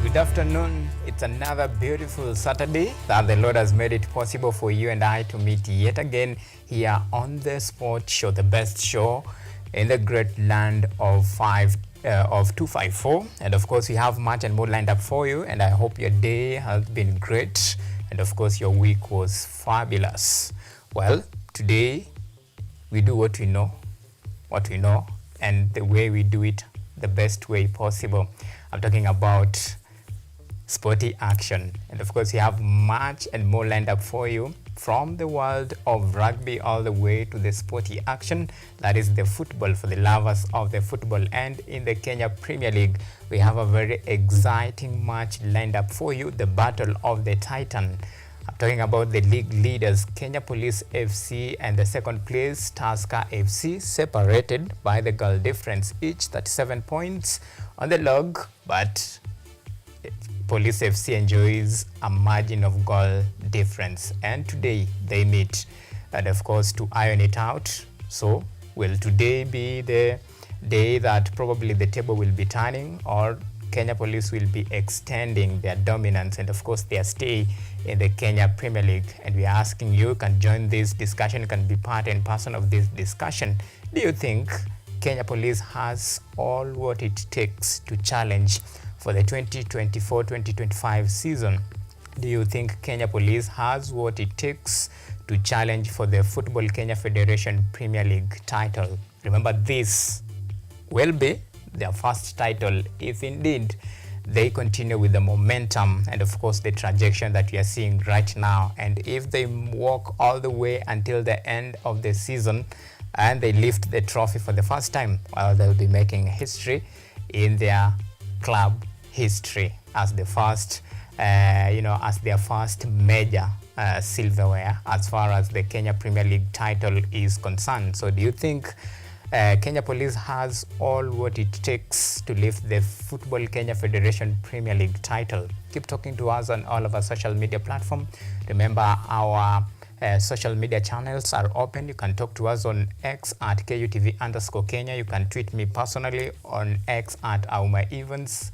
Good afternoon. It's another beautiful Saturday that the Lord has made it possible for you and I to meet yet again here on the Sport Show, the best show in the great land of 254. And of course, we have much and more lined up for you. And I hope your day has been great. And of course, your week was fabulous. Well, today we do what we know, and the way we do it, the best way possible. I'm talking about sporty action, and of course we have much and more lined up for you, from the world of rugby all the way to the sporty action, that is the football, for the lovers of the football. And in the Kenya Premier League, we have a very exciting match lined up for you, the Battle of the Titan. I'm talking about the league leaders, Kenya Police FC, and the second place, Tusker FC, separated by the goal difference, each 37 points on the log, but Police FC enjoys a margin of goal difference, and today they meet, and of course, to iron it out. So will today be the day that probably the table will be turning, or Kenya Police will be extending their dominance and of course their stay in the Kenya Premier League? And we are asking you, can join this discussion, can be part and parcel of this discussion. Do you think Kenya Police has all what it takes to challenge for the 2024-2025 season? Do you think Kenya Police has what it takes to challenge for the Football Kenya Federation Premier League title? Remember, this will be their first title if indeed they continue with the momentum and of course the trajectory that we are seeing right now. And if they walk all the way until the end of the season and they lift the trophy for the first time, well, they'll be making history in their club history as the first, as their first major silverware as far as the Kenya Premier League title is concerned. So do you think Kenya Police has all what it takes to lift the Football Kenya Federation Premier League title? Keep talking to us on all of our social media platforms. Remember, our social media channels are open. You can talk to us on X at KUTV_Kenya. You can tweet me personally on X at Auma Events.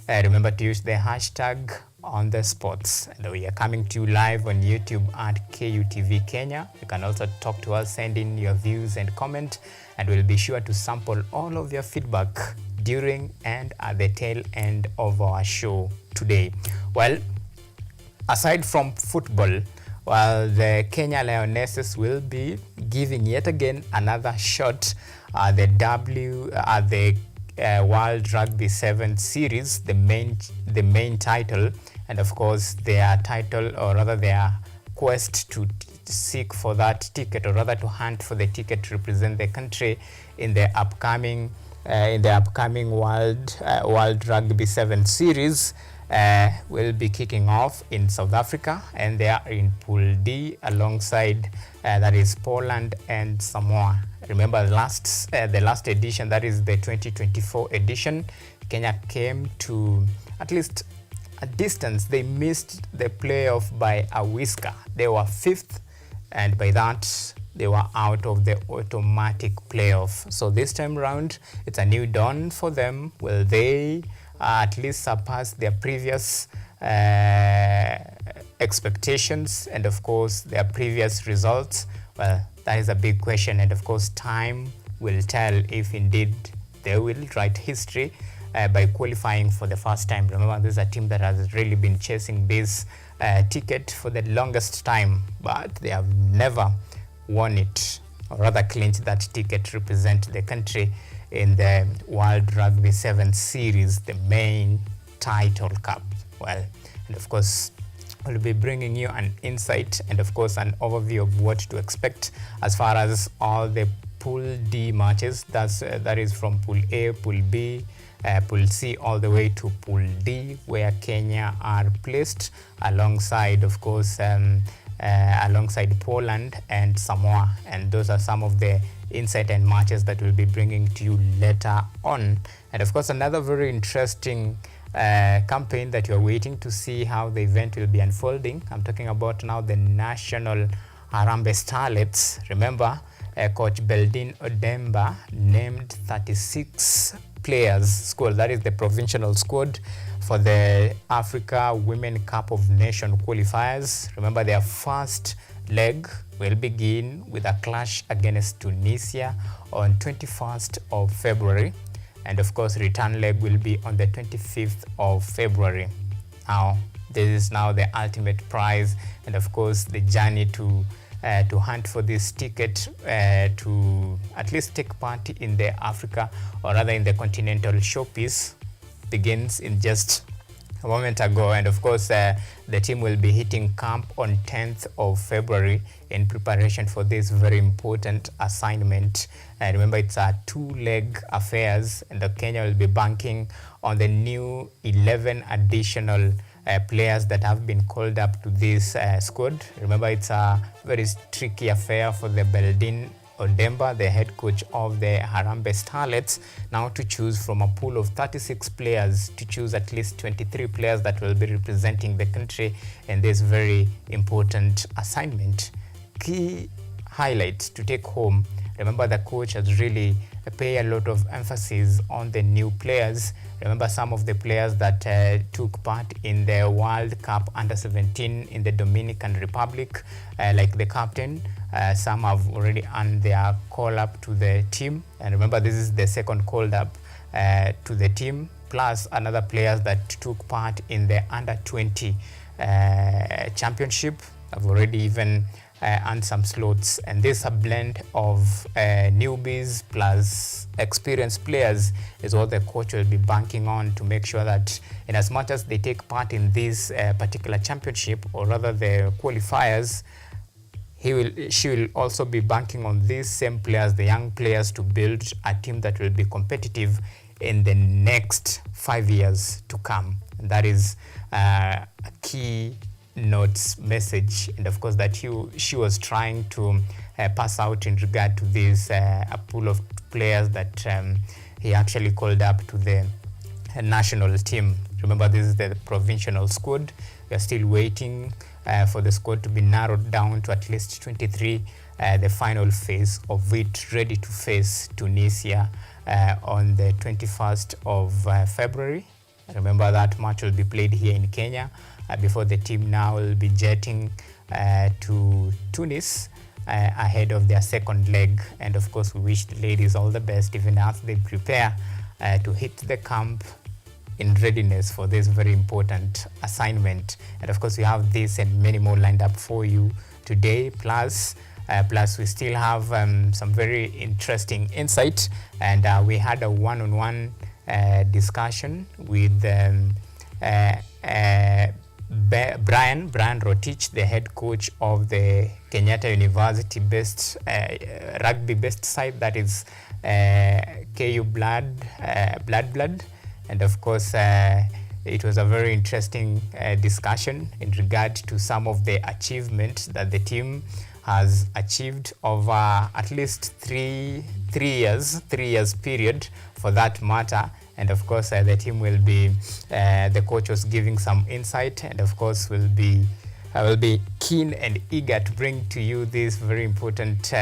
Remember to use the hashtag on the sports. And we are coming to you live on YouTube at KUTV Kenya. You can also talk to us, send in your views and comment, and we'll be sure to sample all of your feedback during and at the tail end of our show today. Well, aside from football, well, the Kenya Lionesses will be giving yet again another shot at the World Rugby 7 series, the main title, and of course their title, or rather their quest to seek for that ticket, or rather to hunt for the ticket to represent the country in the upcoming World Rugby 7 series will be kicking off in South Africa, and they are in Pool D alongside that is Poland and Samoa. Remember the last edition, that is the 2024 edition, Kenya came to at least a distance. They missed the playoff by a whisker. They were 5th, and by that they were out of the automatic playoff. So this time round, it's a new dawn for them. Will they at least surpass their previous expectations and of course their previous results? Well, that is a big question, and of course time will tell if indeed they will write history by qualifying for the first time. Remember, this is a team that has really been chasing this ticket for the longest time, but they have never won it, or rather clinched that ticket to represent the country in the World Rugby 7 series, the main title cup. Well, and of course we'll be bringing you an insight and of course an overview of what to expect as far as all the Pool D matches. That is from Pool A, Pool B, Pool C, all the way to Pool D, where Kenya are placed alongside, of course, alongside Poland and Samoa. And those are some of the insight and matches that we'll be bringing to you later on. And of course, another very interesting campaign that you're waiting to see how the event will be unfolding. I'm talking about now the National Harambee Starlets. Remember, Coach Beldin Odemba named 36 players squad, that is the provincial squad for the Africa Women Cup of Nation qualifiers. Remember, their first leg will begin with a clash against Tunisia on 21st of February, and of course return leg will be on the 25th of February. Now this is now the ultimate prize, and of course the journey to hunt for this ticket to at least take part in the Africa, or rather in the continental showpiece, begins in just a moment ago. And of course the team will be hitting camp on 10th of February in preparation for this very important assignment. Remember, it's a two-leg affairs, and the Kenya will be banking on the new 11 additional players that have been called up to this squad. Remember, it's a very tricky affair for the Beldin Odemba, the head coach of the Harambee Starlets, now to choose from a pool of 36 players to choose at least 23 players that will be representing the country in this very important assignment. Key highlights to take home. Remember, the coach has really paid a lot of emphasis on the new players. Remember, some of the players that took part in the World Cup Under-17 in the Dominican Republic, like the captain, some have already earned their call-up to the team. And remember, this is the second called-up to the team, plus another players that took part in the Under-20 championship have already even and some slots. And this a blend of newbies plus experienced players is what the coach will be banking on to make sure that in as much as they take part in this particular championship, or rather the qualifiers, she will also be banking on these same players, the young players, to build a team that will be competitive in the next 5 years to come. And that is a key notes message, and of course that she was trying to pass out in regard to this a pool of players that he actually called up to the national team. Remember, this is the provincial squad. We are still waiting for the squad to be narrowed down to at least 23, the final phase of it, ready to face Tunisia on the 21st of February. Remember, that match will be played here in Kenya before the team now will be jetting to Tunis ahead of their second leg. And of course, we wish the ladies all the best even as they prepare to hit the camp in readiness for this very important assignment. And of course, we have this and many more lined up for you today, plus we still have some very interesting insight, and we had a one-on-one discussion with Brian Rotich, the head coach of the Kenyatta University rugby best side, that is KU Blood. And of course it was a very interesting discussion in regard to some of the achievements that the team has achieved over at least three years period for that matter. And of course the team will be the coach was giving some insight, and of course will be keen and eager to bring to you this very important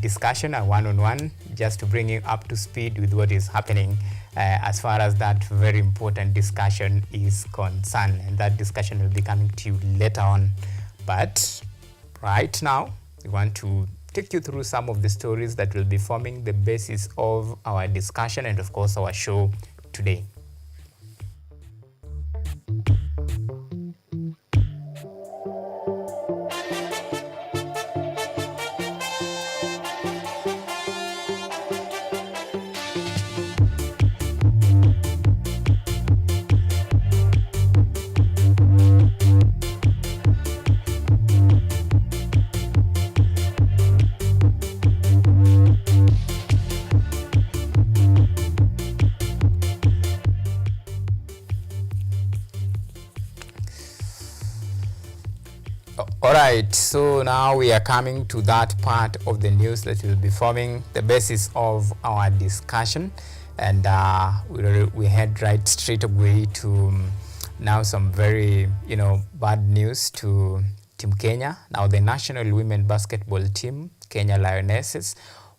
discussion, a one-on-one, just to bring you up to speed with what is happening as far as that very important discussion is concerned. And that discussion will be coming to you later on. But right now, we want to take you through some of the stories that will be forming the basis of our discussion and of course our show today. Alright, so now we are coming to that part of the news that will be forming the basis of our discussion, and we head right straight away to now some very bad news to Team Kenya. Now the national women basketball team, Kenya Lionesses,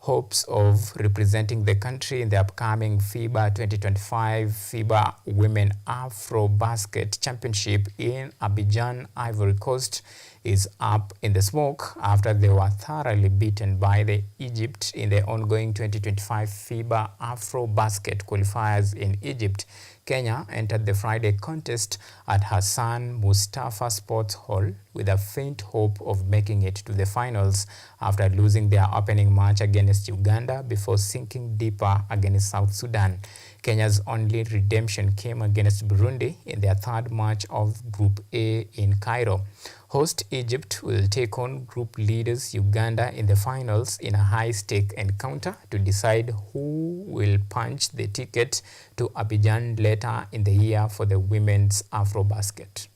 hopes of representing the country in the upcoming FIBA 2025 FIBA Women Afro Basket Championship in Abidjan, Ivory Coast, is up in the smoke after they were thoroughly beaten by the Egypt in the ongoing 2025 FIBA Afro Basket qualifiers in Egypt. Kenya entered the Friday contest at Hassan Mustafa Sports Hall with a faint hope of making it to the finals after losing their opening match against Uganda before sinking deeper against South Sudan. Kenya's only redemption came against Burundi in their third match of Group A in Cairo. Host Egypt will take on group leaders Uganda in the finals in a high-stake encounter to decide who will punch the ticket to Abidjan later in the year for the women's Afrobasket.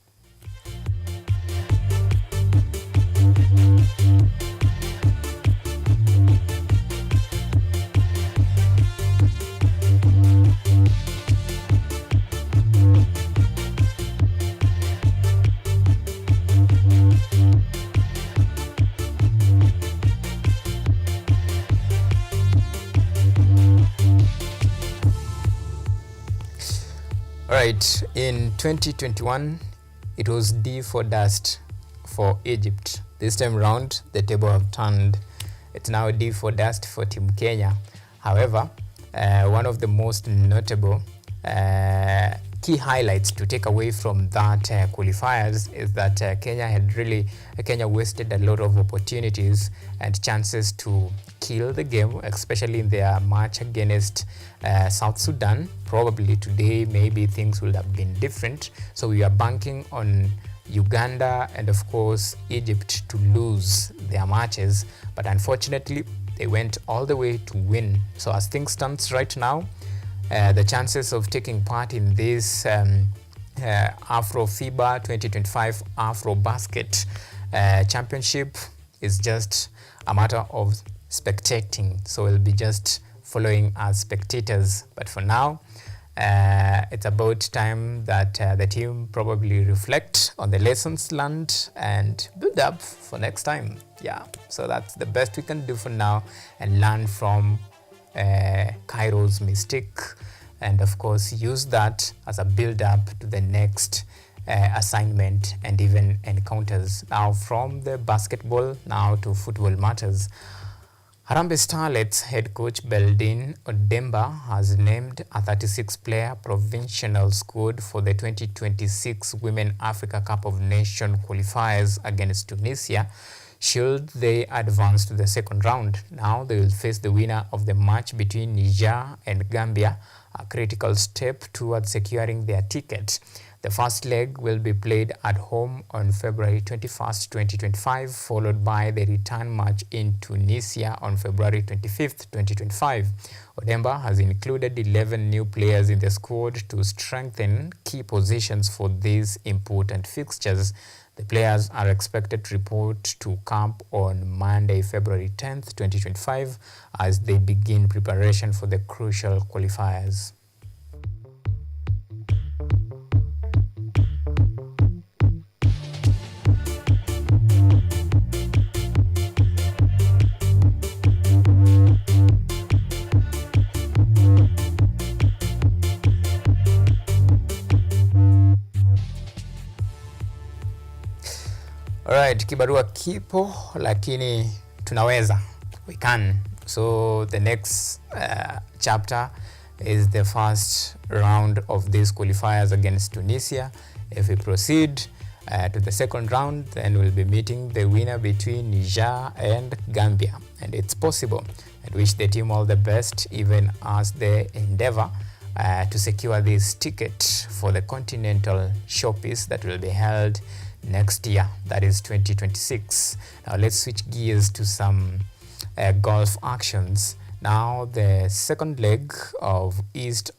Right, in 2021, it was D for dust for Egypt. This time round, the table have turned. It's now D for dust for Team Kenya. However, one of the most notable key highlights to take away from that qualifiers is that Kenya wasted a lot of opportunities and chances to kill the game, especially in their match against South Sudan. Probably today, maybe things would have been different. So we are banking on Uganda and of course Egypt to lose their matches, but unfortunately they went all the way to win. So as things stand right now, the chances of taking part in this Afro FIBA 2025 Afro Basket Championship is just a matter of spectating. So we'll be just following as spectators. But for now, it's about time that the team probably reflect on the lessons learned and build up for next time. Yeah, so that's the best we can do for now and learn from Cairo's mistake, and of course use that as a build up to the next assignment and even encounters. Now from the basketball now to football matters. Harambee Starlets head coach Beldin Odemba has named a 36-player provincial squad for the 2026 Women Africa Cup of Nations qualifiers against Tunisia. Should they advance to the second round, now they will face the winner of the match between Niger and Gambia, a critical step towards securing their ticket. The first leg will be played at home on February 21st, 2025, followed by the return match in Tunisia on February 25th, 2025. Odemba has included 11 new players in the squad to strengthen key positions for these important fixtures. The players are expected to report to camp on Monday, February 10th, 2025, as they begin preparation for the crucial qualifiers. Alright, kibarua kipo lakini tunaweza, we can. So the next chapter is the first round of these qualifiers against Tunisia. If we proceed to the second round, then we'll be meeting the winner between Niger and Gambia, and it's possible. I wish the team all the best, even as they endeavor to secure this ticket for the continental showpiece that will be held next year, that is 2026. Now let's switch gears to some golf actions. Now the second leg of KCB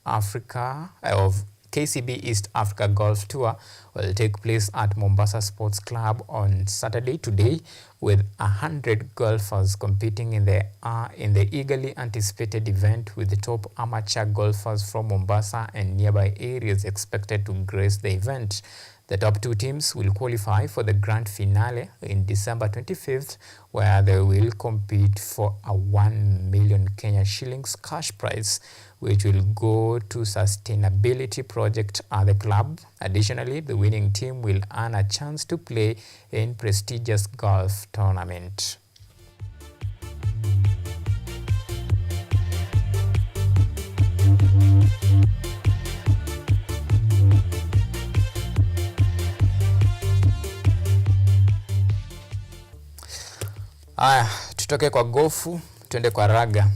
East Africa Golf Tour will take place at Mombasa Sports Club on Saturday today, with 100 golfers competing in the eagerly anticipated event, with the top amateur golfers from Mombasa and nearby areas expected to grace the event. The top two teams will qualify for the grand finale in December 25th, where they will compete for a 1 million Kenya shillings cash prize, which will go to sustainability project at the club. Additionally, the winning team will earn a chance to play in prestigious golf tournament. Tutoke kwa gofu, tuende kwa raga.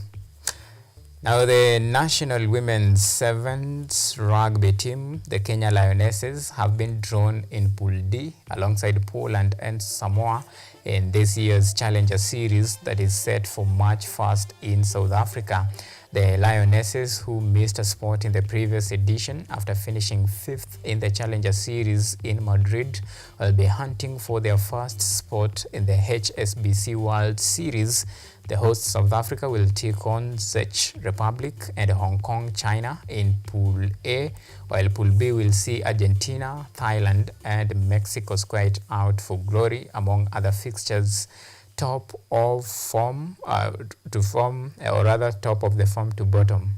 Now the national women's sevens rugby team, the Kenya Lionesses, have been drawn in Pool D alongside Poland and Samoa in this year's Challenger Series that is set for March 1st in South Africa. The Lionesses, who missed a spot in the previous edition after finishing 5th in the Challenger Series in Madrid, will be hunting for their first spot in the HSBC World Series. The hosts South Africa will take on Czech Republic and Hong Kong, China in Pool A, while Pool B will see Argentina, Thailand and Mexico square it out for glory among other fixtures. Top of form to form, or rather top of the form to bottom.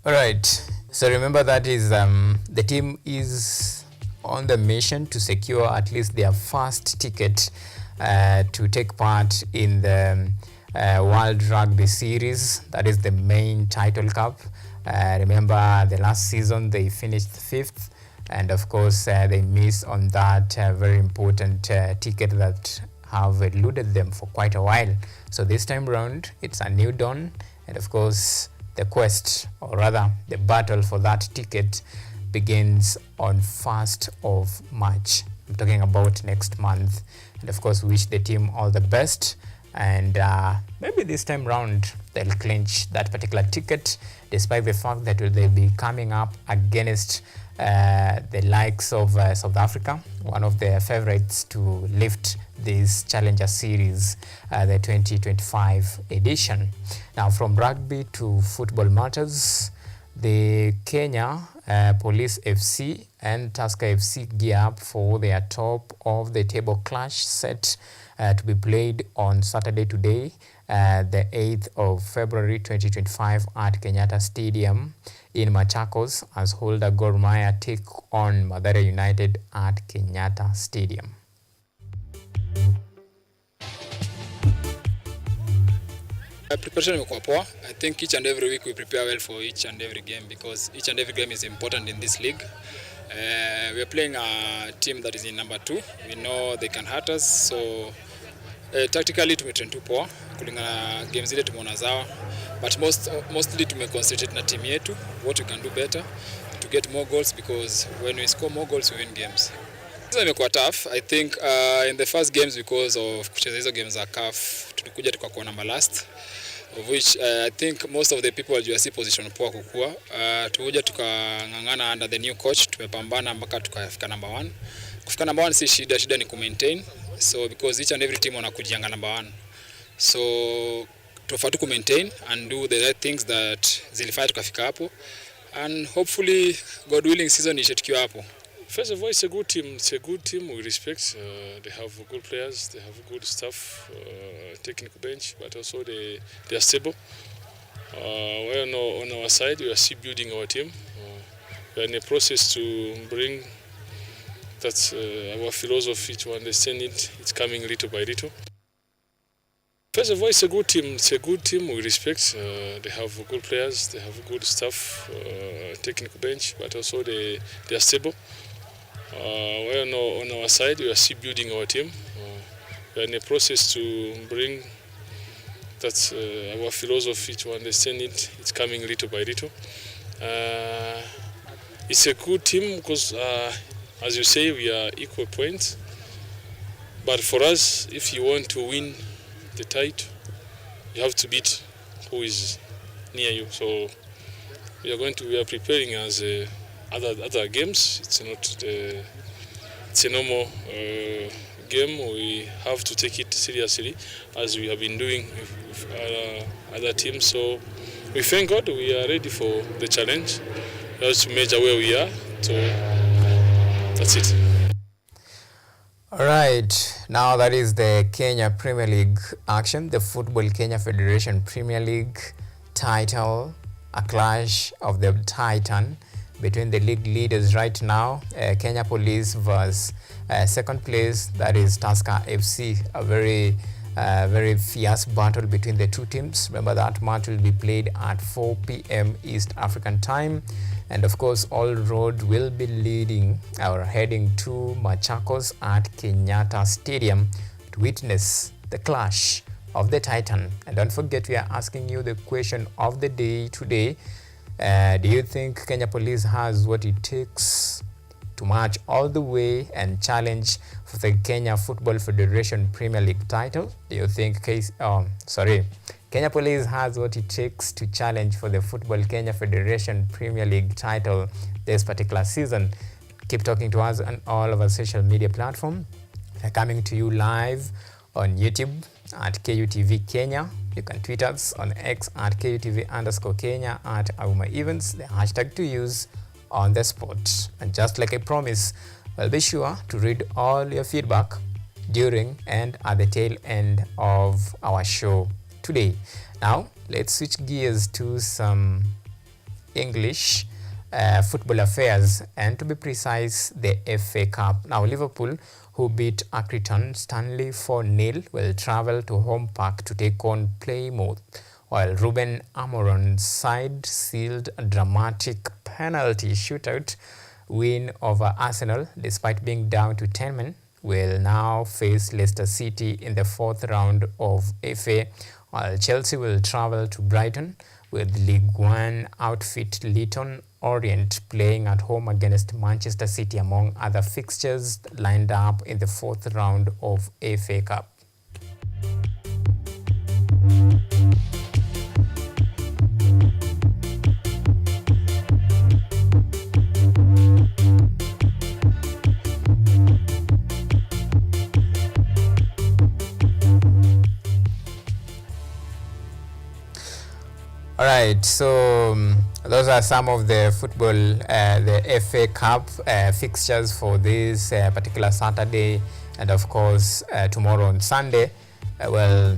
All right, so remember that is the team is on the mission to secure at least their first ticket to take part in the World Rugby Series. That is the main title cup. Remember the last season they finished 5th, and of course they missed on that very important ticket that have eluded them for quite a while. So this time round it's a new dawn, and of course the quest, or rather the battle for that ticket, begins on 1st of March. I'm talking about next month, and of course wish the team all the best, and maybe this time round they'll clinch that particular ticket, despite the fact that they'll be coming up against the likes of South Africa, one of their favorites to lift this Challenger Series, the 2025 edition. Now, from rugby to football matters, the Kenya Police FC and Tusker FC gear up for their top of the table clash set to be played on Saturday today, the 8th of February 2025 at Kenyatta Stadium in Machakos, as holder Gor Mahia take on Mathare United at Kenyatta Stadium. Preparation imekuwa poa. I think each and every week we prepare well for each and every game, because each and every game is important in this league. We are playing a team that is in number 2. We know they can hurt us, so tactically tumetrain tu poa kulingana na games zile tumeona zao, but mostly tumeconcentrate na team yetu, what we can do better to get more goals, because when we score more goals we win games. This imekuwa tough. I think in the first games, because of kucheza hizo games za CAF, tulikuja tukakuwa number last, of which I think most of the people walijua si position poa kukua. Tukuja tukangangana under the new coach, tumepambana mpaka tukafika number 1. Kufika number 1 si shida ni ku-maintain. So because each and every team wanakujianga number 1. So tunafaa tu ku-maintain and do the right things that zilifanya tukafika hapo, and hopefully God willing season ishe tukiwa hapo. First of all, it's a good team. It's a good team. We respect. They have good players. They have good staff, technical bench, but also they are stable. Well, on our side, we are still building our team. We are in a process to bring that our philosophy to understand it. It's coming little by little. First of all, it's a good team. It's a good team. We respect. They have good players. They have good staff, technical bench, but also they are stable. Well, on our side, we are still building our team. We are in a process to bring that our philosophy to understand it. It's coming little by little. it's a good team because, as you say, we are equal points. But for us, if you want to win the title, you have to beat who is near you. So we are preparing as other games. It's not it's a normal game. We have to take it seriously as we have been doing with other teams. So we thank God we are ready for the challenge. We have to measure where we are. So that's it. All right, now that is the Kenya Premier League action, the Football Kenya Federation Premier League title, a clash of the titan between the league leaders right now, Kenya Police versus second place, that is Tusker FC, a very fierce battle between the two teams. Remember that match will be played at 4 p.m. East African time. And of course, all road will be leading or heading to Machakos at Kenyatta Stadium to witness the clash of the Titan. And don't forget, we are asking you the question of the day today. Do you think Kenya Police has what it takes to march all the way and challenge for the Kenya Football Federation Premier League title? Do you think Kenya Police has what it takes to challenge for the Football Kenya Federation Premier League title this particular season? Keep talking to us on all of our social media platforms. We're coming to you live on YouTube at KUTV Kenya. You can tweet us on X at KUTV_Kenya, at Auma Events, the hashtag to use on the spot. And just like I promised, we'll be sure to read all your feedback during and at the tail end of our show today. Now, let's switch gears to some English football affairs, and to be precise, the FA Cup. Now, Liverpool, who beat Accrington Stanley 4-0, will travel to Home Park to take on Plymouth, while Ruben Amorim's side sealed a dramatic penalty shootout win over Arsenal despite being down to 10 men, will now face Leicester City in the fourth round of FA, while Chelsea will travel to Brighton with League One outfit Leyton Orient playing at home against Manchester City, among other fixtures lined up in the fourth round of FA Cup. All right, so those are some of the football, the FA Cup fixtures for this particular Saturday, and of course tomorrow on Sunday. Well,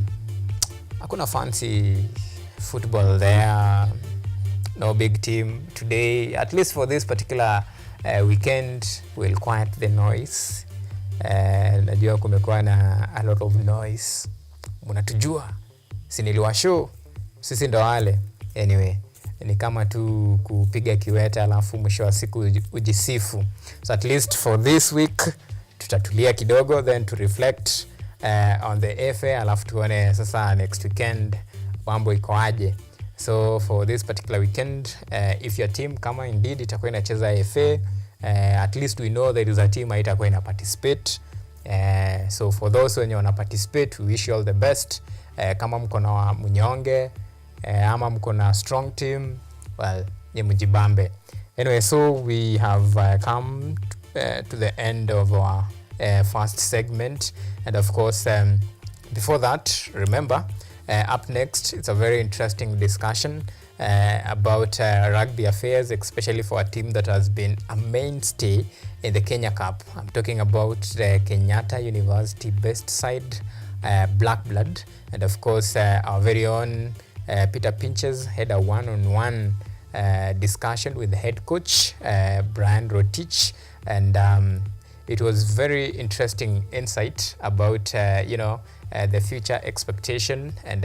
hakuna fancy football there, no big team today, at least for this particular weekend. We'll quiet the noise. Najua kumekuwa na a lot of noise, mnatujua, siniliwa show, sisi ndo wale. Anyway, ni kama tu kupiga kiwete alafu mwisho wa siku ujisifu. So at least for this week tutatulia kidogo, then to reflect on the FA, alafu tuone sasa next weekend mambo iko aje. So for this particular weekend, if your team kama indeed itakuwa inacheza FA, at least we know there is a team itakuwa ina participate. So for those wenye wana participate, we wish you all the best. Kama mko na mnyonge ama mko na strong team, well, ni mjibambe. Anyway, so we have come to the end of our first segment, and of course before that, remember, up next it's a very interesting discussion about rugby affairs, especially for a team that has been a mainstay in the Kenya Cup. I'm talking about the Kenyatta University best side, Black Blood, and of course our very own Peter Pinchez had a one-on-one discussion with the head coach Brian Rotich, and it was very interesting insight about the future expectation and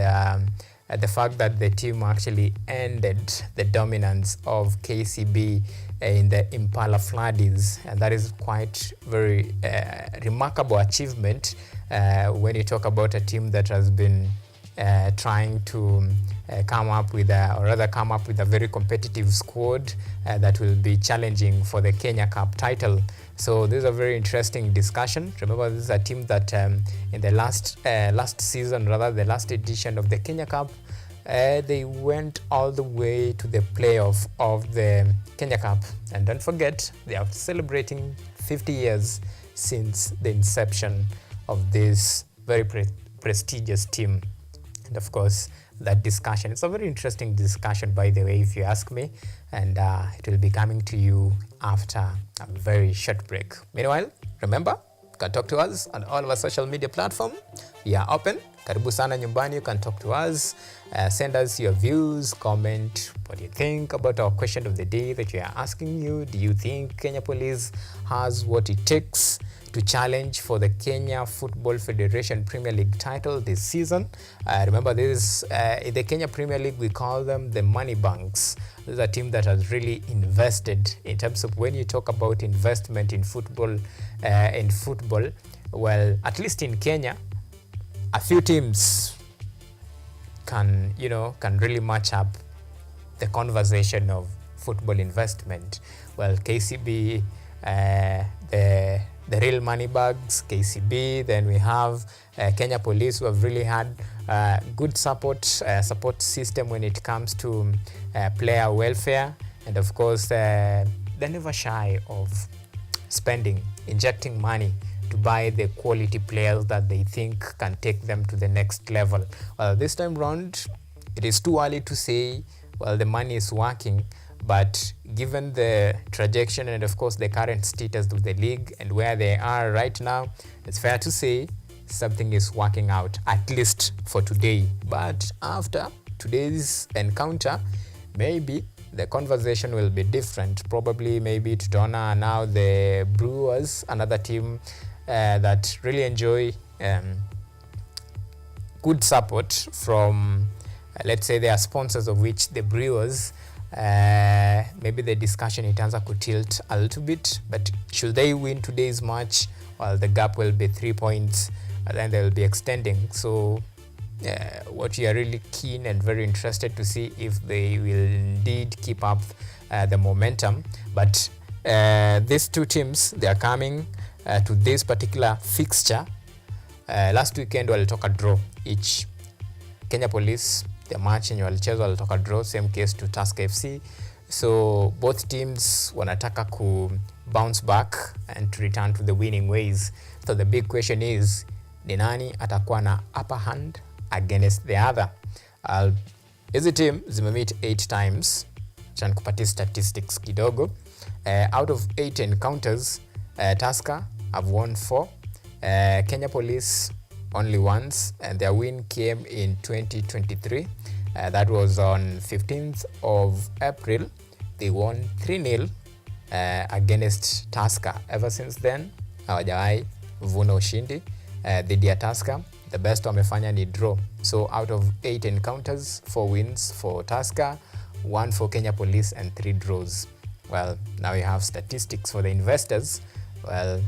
the fact that the team actually ended the dominance of KCB in the Impala Floodies, and that is quite very remarkable achievement when you talk about a team that has been trying to come up with a very competitive squad that will be challenging for the Kenya Cup title. So this is a very interesting discussion. Remember, this is a team that in the last season, rather the last edition of the Kenya Cup, they went all the way to the playoff of the Kenya Cup. And don't forget, they are celebrating 50 years since the inception of this very prestigious team. And of course, that discussion, it's a very interesting discussion, by the way, if you ask me, and it will be coming to you after a very short break. Meanwhile, remember, you can talk to us on all of our social media platforms. We are open. Karibu sana nyumbani. You can talk to us, send us your views, comment what do you think about our question of the day that we are asking you. Do you think Kenya Police has what it takes to challenge for the Kenya Football Federation Premier League title this season? Remember, this in the Kenya Premier League, we call them the money banks. This is a team that has really invested in terms of when you talk about investment in football, well, at least in Kenya, a few teams can really match up the conversation of football investment. Well, KCB, the real money bags, KCB. Then we have Kenya Police, who have really had good support system when it comes to player welfare, and of course they're never shy of injecting money to buy the quality players that they think can take them to the next level. Well, this time round, it is too early to say, well, the money is working, but given the trajectory and of course the current status of the league and where they are right now, it's fair to say something is working out, at least for today. But after today's encounter, maybe the conversation will be different. Probably maybe tutaona now the Brewers, another team that really enjoy good support from let's say their sponsors, of which the Brewers, maybe the discussion itaanza kutilt a little bit, but should they win today's match, well, the gap will be 3 points and then they will be extending. So what we are really keen and very interested to see if they will indeed keep up the momentum. But these two teams, they are coming to this particular fixture. Last weekend walitoka draw each. Kenya Police, the match yenye walicheza walitoka draw, same case to Tusker FC. So both teams wanataka ku bounce back and to return to the winning ways. So the big question is, ni nani atakuwa na upper hand against the other? Hizi team zimemeet 8 times. Acha nikupatie statistics kidogo. Out of 8 encounters, Tusker have won 4. Kenya Police only once, and their win came in 2023. That was on 15th of April. They won 3-0 against Tusker. Ever since then, hawajawahi vuna ushindi dhidi ya Tusker. The best wamefanya ni draw. So out of 8 encounters, 4 wins for Tusker, 1 for Kenya Police, and 3 draws. Well, now you have statistics for the investors. Well,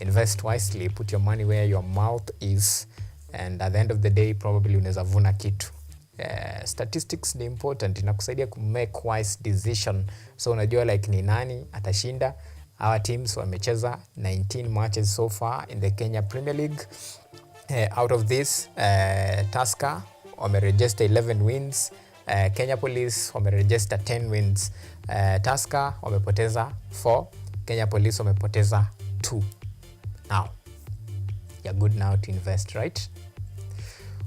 invest wisely, put your money where your mouth is, and at the end of the day probably unaweza vuna kitu. Statistics ni important, inakusaidia ku make wise decision. So unajua like ni nani atashinda. Our teams wamecheza 19 matches so far in the Kenya Premier League. Out of this, Tusker wameregister 11 wins, Kenya Police wameregister 10 wins. Tusker wamepoteza 4, Kenya Police wamepoteza 2. Now, you're good now to invest, right?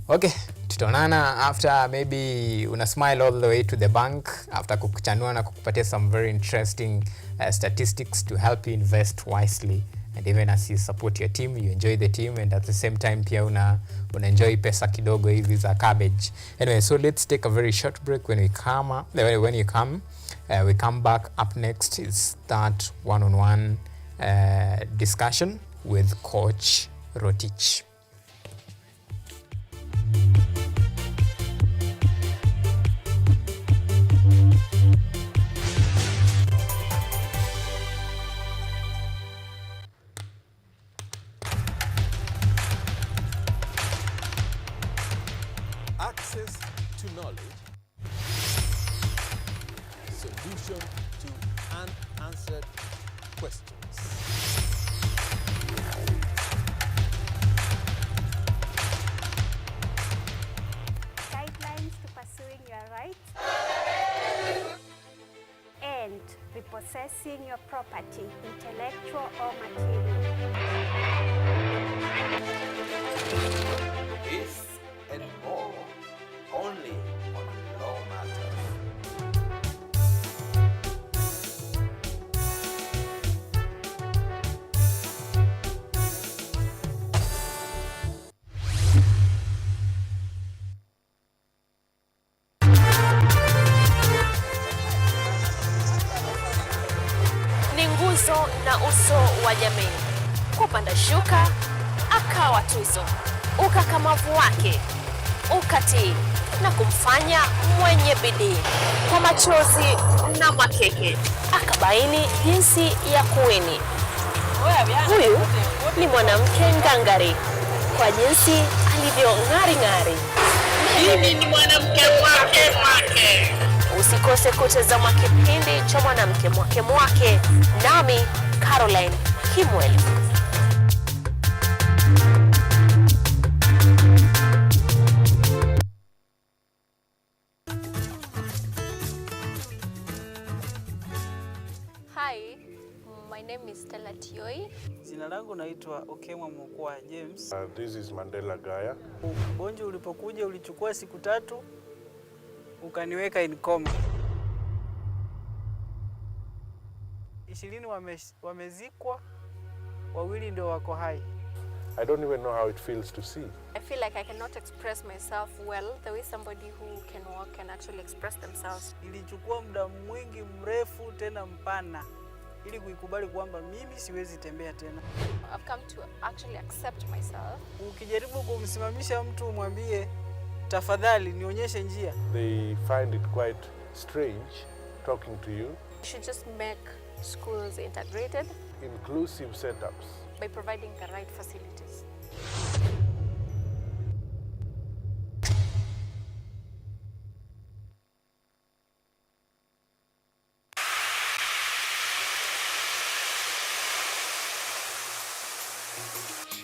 Okay, tutaonana after maybe una smile all the way to the bank after kukuchanua na kukupatia some very interesting statistics to help you invest wisely. And even as you support your team, you enjoy the team, and at the same time pia una enjoy pesa kidogo hivi za cabbage. Anyway, so let's take a very short break. When you come back, up next is that one-on-one discussion with Coach Rotich. Access to knowledge. Solution to unanswered questions. Guidelines to pursuing your rights. And repossessing your property, intellectual or material. This and more only on Law Matters. Ni nguzo na uso wa jamii. Kupanda shuka akawa tuzo, ukakamavu wake ukatii na kumfanya mwenye bidii. Kwa machozi na makeke akabaini jinsi ya kuwini. Huyu ni mwanamke ngangari kwa jinsi alivyo ng'ari. Mimi ni mwanamke mwake. Usikose kutazama kipindi cha mwanamke mwake nami Caroline Kimweli. Hi, my name is Stella Tioi. Jina langu naitwa Okemwa Mokwa James. This is Mandela Gaya. Ugonjwa ulipokuja ulichukua siku 3 ukaniweka in coma. 20 wamezikwa, 2 ndio wako hai. I don't even know how it feels to see. I feel like I cannot express myself well the way somebody who can walk can actually express themselves. Ilichukua muda mwingi mrefu tena mpana ili kuikubali kwamba mimi siwezi tembea tena. I've come to actually accept myself. Ukijaribu kumsimamisha mtu umwambie tafadhali nionyeshe njia, They find it quite strange talking to you. We should just make schools integrated Inclusive setups. by providing the right facilities.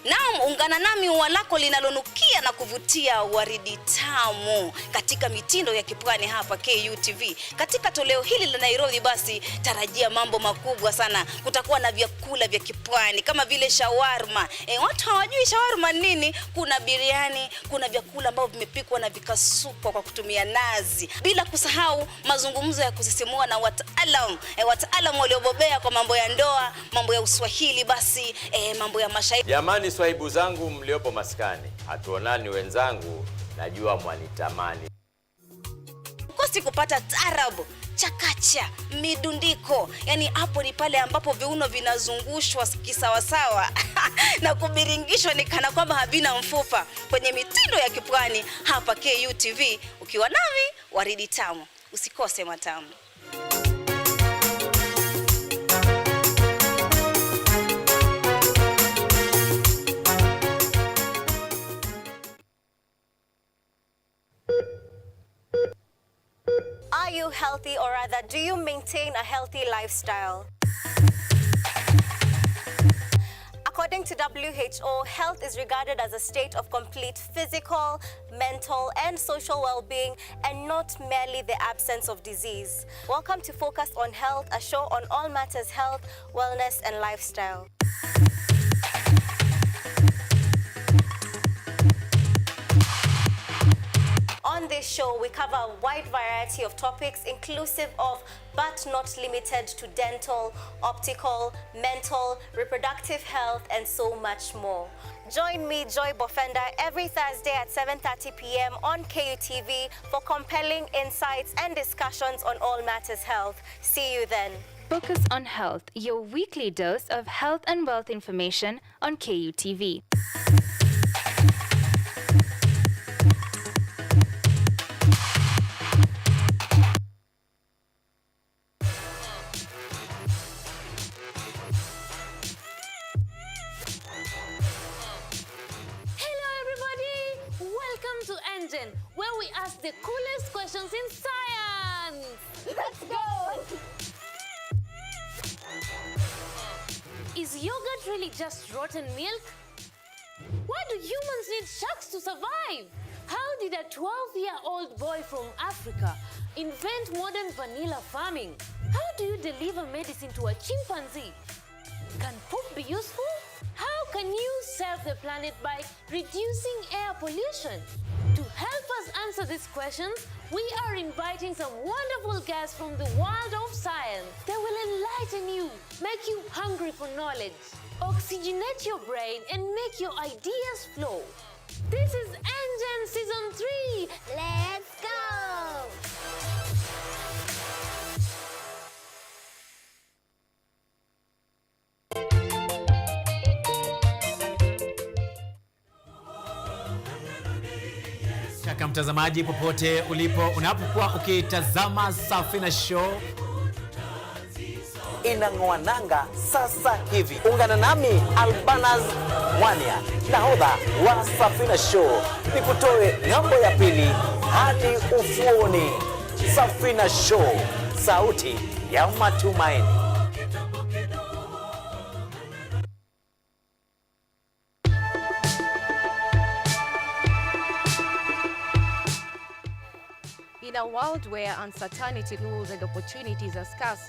Naam, ungana nami ua lako linalonukia na kuvutia waridi tamu katika mitindo ya kipwani hapa KUTV. Katika toleo hili la Nairobi basi tarajia mambo makubwa sana. Kutakuwa na vyakula vya kipwani kama vile shawarma. Watu hawajui shawarma nini? Kuna biriani, kuna vyakula ambavyo vimepikwa na vikasukwa kwa kutumia nazi. Bila kusahau mazungumzo ya kusisimua na wataalamu waliobobea kwa mambo ya ndoa, mambo ya Uswahili basi, mambo ya mashairi. Jamani swahibu zangu mliopo maskani, hatuonani wenzangu, najua mwanitamani. Kosi kupata tarabu, chakacha, midundiko. Yani hapo ni pale ambapo viuno vinazungushwa kisawasawa na kubiringishwa ni kana kwamba havina mfupa kwenye mitindo ya kipwani hapa KUTV. Ukiwa nami waridi tamu, usikose matamu. Are you healthy, or rather, do you maintain a healthy lifestyle? According to WHO, health is regarded as a state of complete physical, mental, and social well-being, and not merely the absence of disease. Welcome to Focus on Health, a show on all matters health, wellness, and lifestyle. On this show, we cover a wide variety of topics inclusive of but not limited to dental, optical, mental, reproductive health, and so much more. Join me, Joy Bofenda, every Thursday at 7:30 p.m. on KUTV for compelling insights and discussions on all matters health. See you then. Focus on Health, your weekly dose of health and wealth information on KUTV. Where we the coolest questions in science. Let's go! Is yogurt really just rotten milk? Why do humans need sharks to survive? How did a 12-year-old boy from Africa invent modern vanilla farming? How do you deliver medicine to a chimpanzee? Can poop be useful? How can you save the planet by reducing air pollution? To help us answer these questions, we are inviting some wonderful guests from the world of science. They will enlighten you, make you hungry for knowledge, oxygenate your brain, and make your ideas flow. This is Engine Season 3. Let's go! Kaka mtazamaji popote ulipo, unapokuwa ukitazama Safina Show inang'oa nanga sasa hivi. Ungana nami Albanaz Mwania, nahodha wa Safina Show, nikutoe ng'ambo ya pili hadi ufuoni. Safina Show, sauti ya matumaini. In a world where uncertainty rules and opportunities are scarce,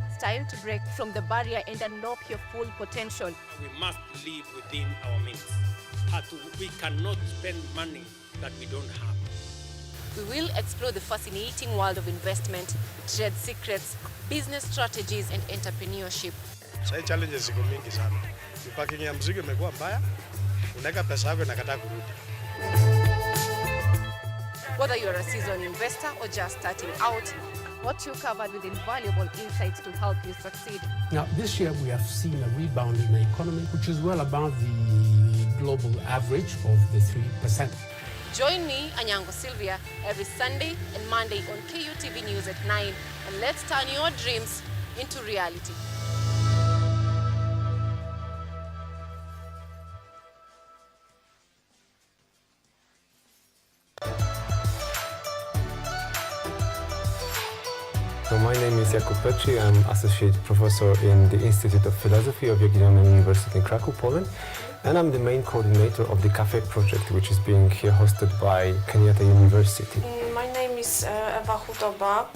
it's time to break from the barrier and unlock your full potential. We must live within our means. We cannot spend money that we don't have. We will explore the fascinating world of investment, trade secrets, business strategies and entrepreneurship. Sasa challenges ziko mingi sana. Parking ya mzigo imekuwa mbaya. Unaweka pesa yako inakataa kurudi. Whether you're a seasoned investor or just starting out, what you covered with invaluable insights to help you succeed. Now, this year we have seen a rebound in the economy, which is well above the global average of the 3%. Join me, Anyango Sylvia, every Sunday and Monday on KUTV News at 9, and let's turn your dreams into reality. So my name is Jakub Petri. I'm Associate Professor in the Institute of Philosophy of Jagiellonian University in Krakow, Poland. And I'm the main coordinator of the Cafe project, which is being here hosted by Kenyatta University. My name is Ewa Hudoba.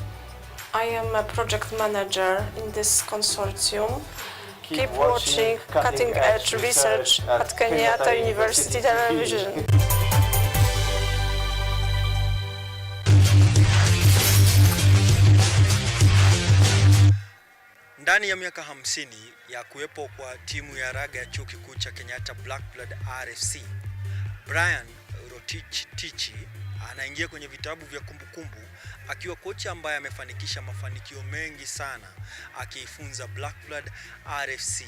I am a project manager in this consortium. Keep watching cutting-edge research at Kenyatta University Television. Ndani ya miaka 50 ya kuwepo kwa timu ya raga ya chuo kikuu cha Kenyatta Black Blood RFC, Brian Rotich anaingia kwenye vitabu vya kumbukumbu akiwa kocha ambaye amefanikisha mafanikio mengi sana akiifunza Black Blood RFC.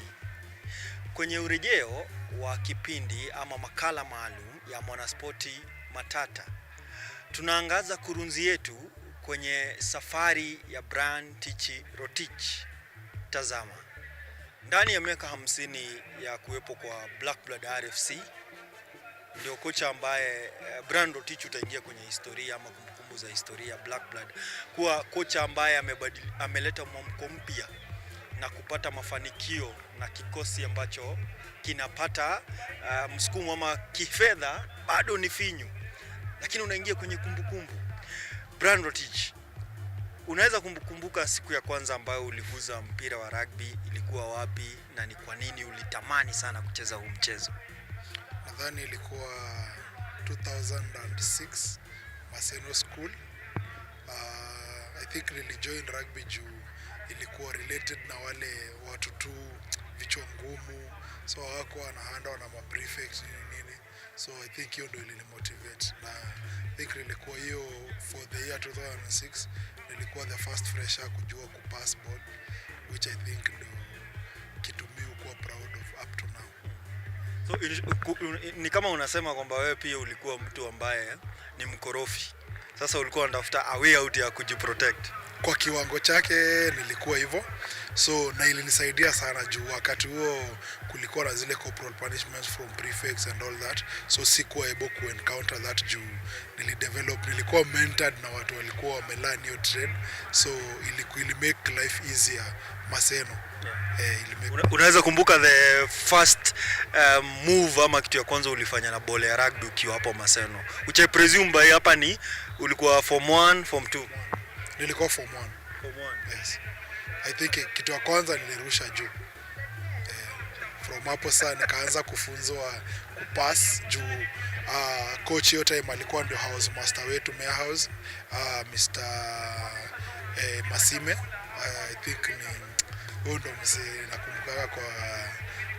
Kwenye urejeo wa kipindi ama makala maalum ya Mwanaspoti Matata, tunaangaza kurunzi yetu kwenye safari ya Brian Rotich. Tazama, ndani ya miaka 50 ya kuwepo kwa Black Blood RFC, ndio kocha ambaye Brian Rotich utaingia kwenye historia ama kumbukumbu za historia Black Blood, kuwa kocha ambaye ameleta mwamko mpya na kupata mafanikio na kikosi ambacho kinapata msukumo ama kifedha bado ni finyu, lakini unaingia kwenye kumbukumbu. Brian Rotich, unaweza kumbukumbuka siku ya kwanza ambayo uliguza mpira wa rugby ilikuwa wapi na ni kwa nini ulitamani sana kucheza huu mchezo? Nadhani ilikuwa 2006 Maseno School. I think nilijoin rugby juu ilikuwa related na wale watu tu vichwa ngumu, so hawako wanahandwa na ma-prefect nini. So I think hiyo ndio ilinimotivate, na I think nilikuwa hiyo for the year 2006 nilikuwa the first fresher kujua kupass ball, which I think ndio kitu mimi kuwa proud of up to now. So ni kama unasema kwamba wewe pia ulikuwa mtu ambaye ni mkorofi. Sasa ulikuwa unatafuta a way out ya kujiprotect. kwa kiwango chake nilikuwa hivyo, so na ilinisaidia sana juu wakati huo kulikuwa na zile corporal punishments from prefects and all that, so sikuwa able to encounter that juu nilikuwa mentored na watu walikuwa wamelearn hiyo trade, so ili make life easier Maseno. Unaweza kumbuka the first move ama kitu ya kwanza ulifanya na ball ya rugby ukiwa hapo Maseno? Which I presume by hapa ni ulikuwa form 1, form 2? Nilikuwa form 1. Form 1. Yes. I think kitu ya kwanza nilirusha juu. From hapo sasa nikaanza kufunzwa kupass juu coach hiyo time alikuwa ndio house master wetu Mayor House, Mr. Masime. I think ni ndo mzee nakumbuka kwa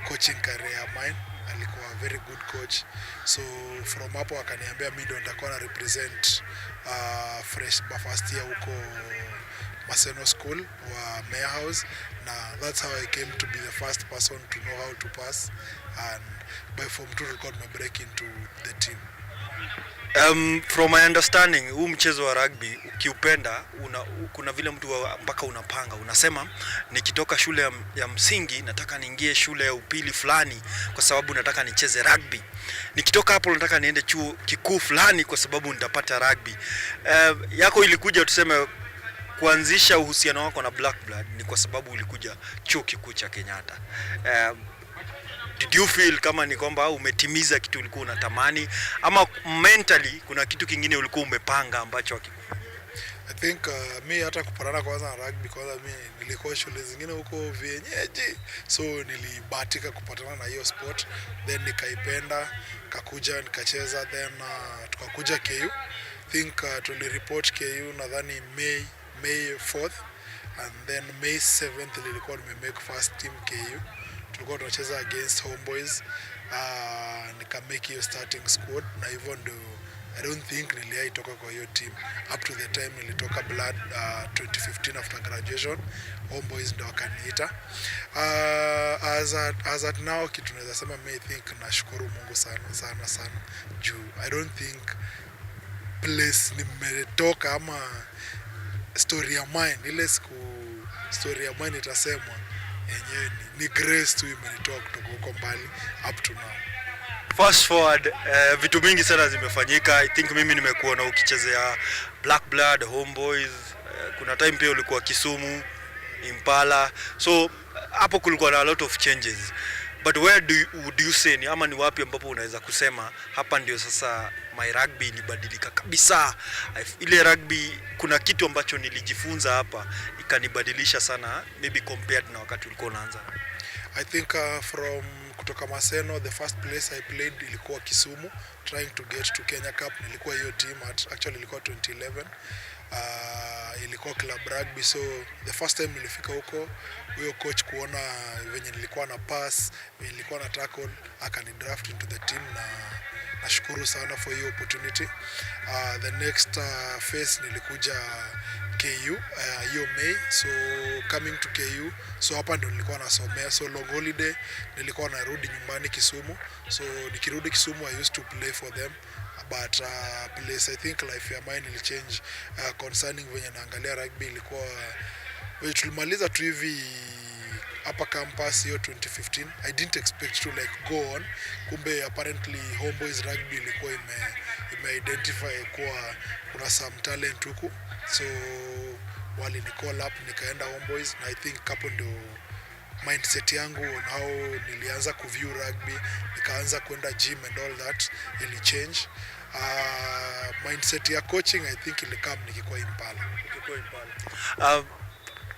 coaching career ya mine, alikuwa very good coach, so from hapo akaniambia mimi ndo nitakuwa na represent fresh first year huko Maseno School wa Mayor House, na that's how I came to be the first person to know how to pass, and by form 2 tulikuwa break into the team. From my understanding, huu mchezo wa rugby ukiupenda kuna vile mtu mpaka unapanga, unasema nikitoka shule ya msingi nataka niingie shule ya upili fulani kwa sababu nataka nicheze rugby, nikitoka hapo nataka niende chuo kikuu fulani kwa sababu nitapata rugby. Yako ilikuja tuseme kuanzisha uhusiano wako na Black Blood ni kwa sababu ulikuja chuo kikuu cha Kenyatta. Did you feel kama ni kwamba umetimiza kitu ulikuwa unatamani, ama mentally kuna kitu kingine ulikuwa umepanga ambacho hakikufanyika? I think mi hata kupatana kwanza na rugby, kwanza mi nilikuwa shule zingine huko vienyeji, so nilibahatika kupatana na hiyo sport, then nikaipenda, kakuja nikacheza, then tukakuja KU. I think tulireport KU nadhani May 4th, and then May 7th nilikuwa nimemake first team KU. Tulikuwa tunacheza against Homeboys, nikamake hiyo starting squad, na hivyo ndo I don't think niliaitoka kwa hiyo team up to the time nilitoka Blood 2015 after graduation. Homeboys ndo wakaniita. As at now kitu naweza sema I think nashukuru Mungu sana juu I don't think place nimetoka ama story ya mine ile siku story ya mine itasemwa yenyewe ni grace tu imenitoa kutoka huko mbali up to now. Fast forward, vitu mingi sana zimefanyika. I think mimi nimekuona ukichezea Black Blood, Homeboys, kuna time pia ulikuwa Kisumu, Impala. So hapo kulikuwa na a lot of changes. But where would you say, ama ni wapi ambapo unaweza kusema hapa ndio sasa my rugby ilibadilika kabisa? Ile rugby kuna kitu ambacho nilijifunza hapa ikanibadilisha sana, maybe compared na wakati ulikuwa unaanza. I think from kutoka Maseno, the first place I played ilikuwa Kisumu, trying to get to Kenya Cup. Nilikuwa hiyo team actually ilikuwa 2011. Ilikuwa club rugby, so the first time nilifika huko, huyo coach kuona venye nilikuwa na pass, venye nilikuwa na tackle, akani draft into the team, na nashukuru sana for hiyo opportunity. The next phase nilikuja KU hiyo May, so coming to KU, so hapa ndo nilikuwa nasomea, so long holiday nilikuwa narudi nyumbani Kisumu, so nikirudi Kisumu I used to play for them, but place I think life ya mine will change concerning venye naangalia rugby. Ilikuwa tulimaliza tu hivi hapa campus hiyo 2015. I didn't expect to like go on, kumbe apparently Homeboys rugby ilikuwa ime-identify kuwa kuna some talent huku, so wali ni call up nikaenda Homeboys, na I think hapo ndio mindset yangu on how nilianza kuview rugby, nikaanza kwenda gym and all that ili change. Mindset ya coaching I think ilikam nikikuwa Impala.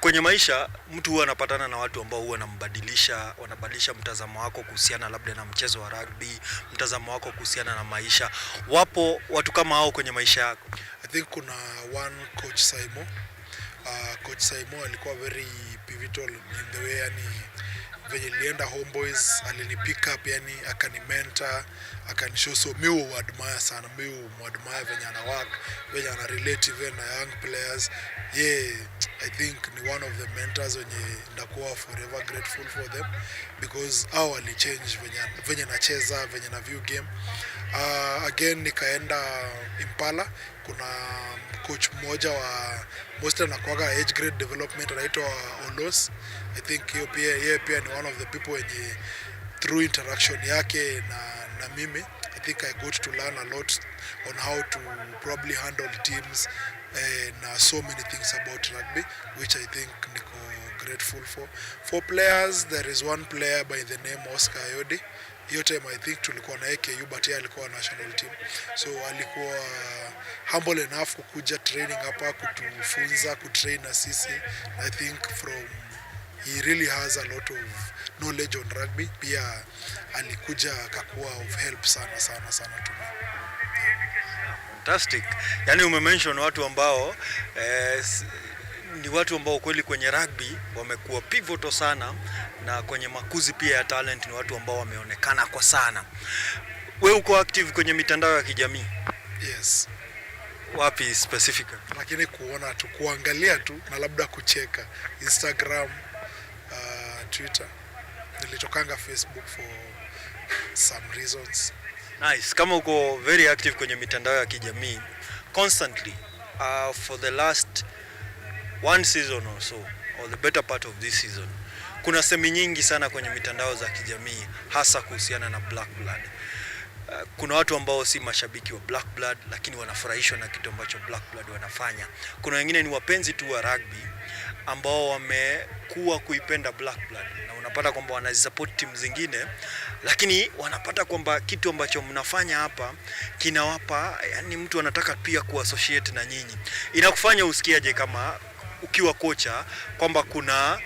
Kwenye maisha mtu huwa anapatana na watu ambao huwa wanabadilisha mtazamo wako kuhusiana labda na mchezo wa rugby, mtazamo wako kuhusiana na maisha. Wapo watu kama hao kwenye maisha yako? I think kuna one coach Saimo. Coach Saimo alikuwa very pivotal in the way, yani venye nilienda Homeboys alinipick up, yani akanimentor, akanishow, so mimi admire sana, mimi admire venye ana work, venye ana relate even na young players. I think ni one of the mentors wenye ndakuwa forever grateful for them, because hao ali change venye nacheza, venye na view game. Again nikaenda Impala, kuna coach mmoja mostly anakuaga age grade development, anaitwa Olos. I think yeye pia ni one of the people wenye through interaction yake na mimi, I think I got to learn a lot on how to probably handle teams and so many things about rugby, which I think niko grateful for. For players, there is one player by the name Oscar Ayodi. Hiyo time I think tulikuwa na KU, but yeye alikuwa national team, so alikuwa humble enough kukuja training hapa kutufunza, kutrain na sisi. I think he really has a lot of knowledge on rugby. Pia alikuja akakuwa of help sana to me. Fantastic. Yani umemention watu ambao ni watu ambao kweli kwenye rugby wamekuwa pivotal sana, na kwenye makuzi pia ya talent ni watu ambao wameonekana kwa sana. Wewe uko active kwenye mitandao ya kijamii? Yes. Wapi specifically? Lakini kuona tu, kuangalia tu na labda kucheka. Instagram, Twitter. Nilitokanga Facebook for some reasons. Nice. Kama uko very active kwenye mitandao ya kijamii constantly for the last one season or so, or the better part of this season, kuna semi nyingi sana kwenye mitandao za kijamii hasa kuhusiana na Black Blood. Kuna watu ambao si mashabiki wa Black Blood lakini wanafurahishwa na kitu ambacho Black Blood wanafanya. Kuna wengine ni wapenzi tu wa rugby ambao wamekuwa kuipenda Black Blood, na unapata kwamba wanazisupport timu zingine, lakini wanapata kwamba kitu ambacho mnafanya hapa kinawapa, yani mtu anataka pia kuassociate na nyinyi. Inakufanya usikiaje kama ukiwa kocha kwamba kuna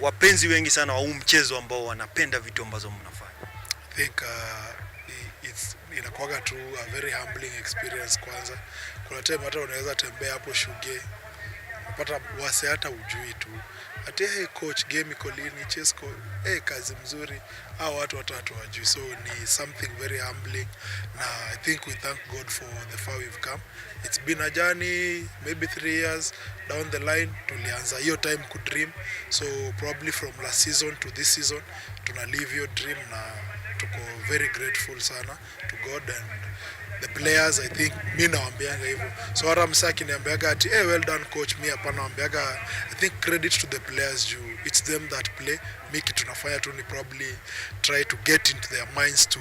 wapenzi wengi sana wa huu mchezo ambao wanapenda vitu ambazo mnafanya? I think inakuwaga tu a very humbling experience. Kwanza kuna time hata unaweza tembea hapo Shuge, unapata wase hata ujui tu ati hey coach, game iko lini, chess ko kazi mzuri, hao watu wajui. So ni something very humbling, na I think we thank God for the far we've come. It's been a journey, maybe 3 years down the line tulianza hiyo time ku dream, so probably from last season to this season tuna live your dream, na tuko very grateful sana to God and the players. I think mimi nawaambianga hivyo, so hata msaki niambiaga ati well done coach, mimi hapana, naambiaga I think credit to the players, it's them that play. Miki tunafanya tu ni probably try to get into their minds to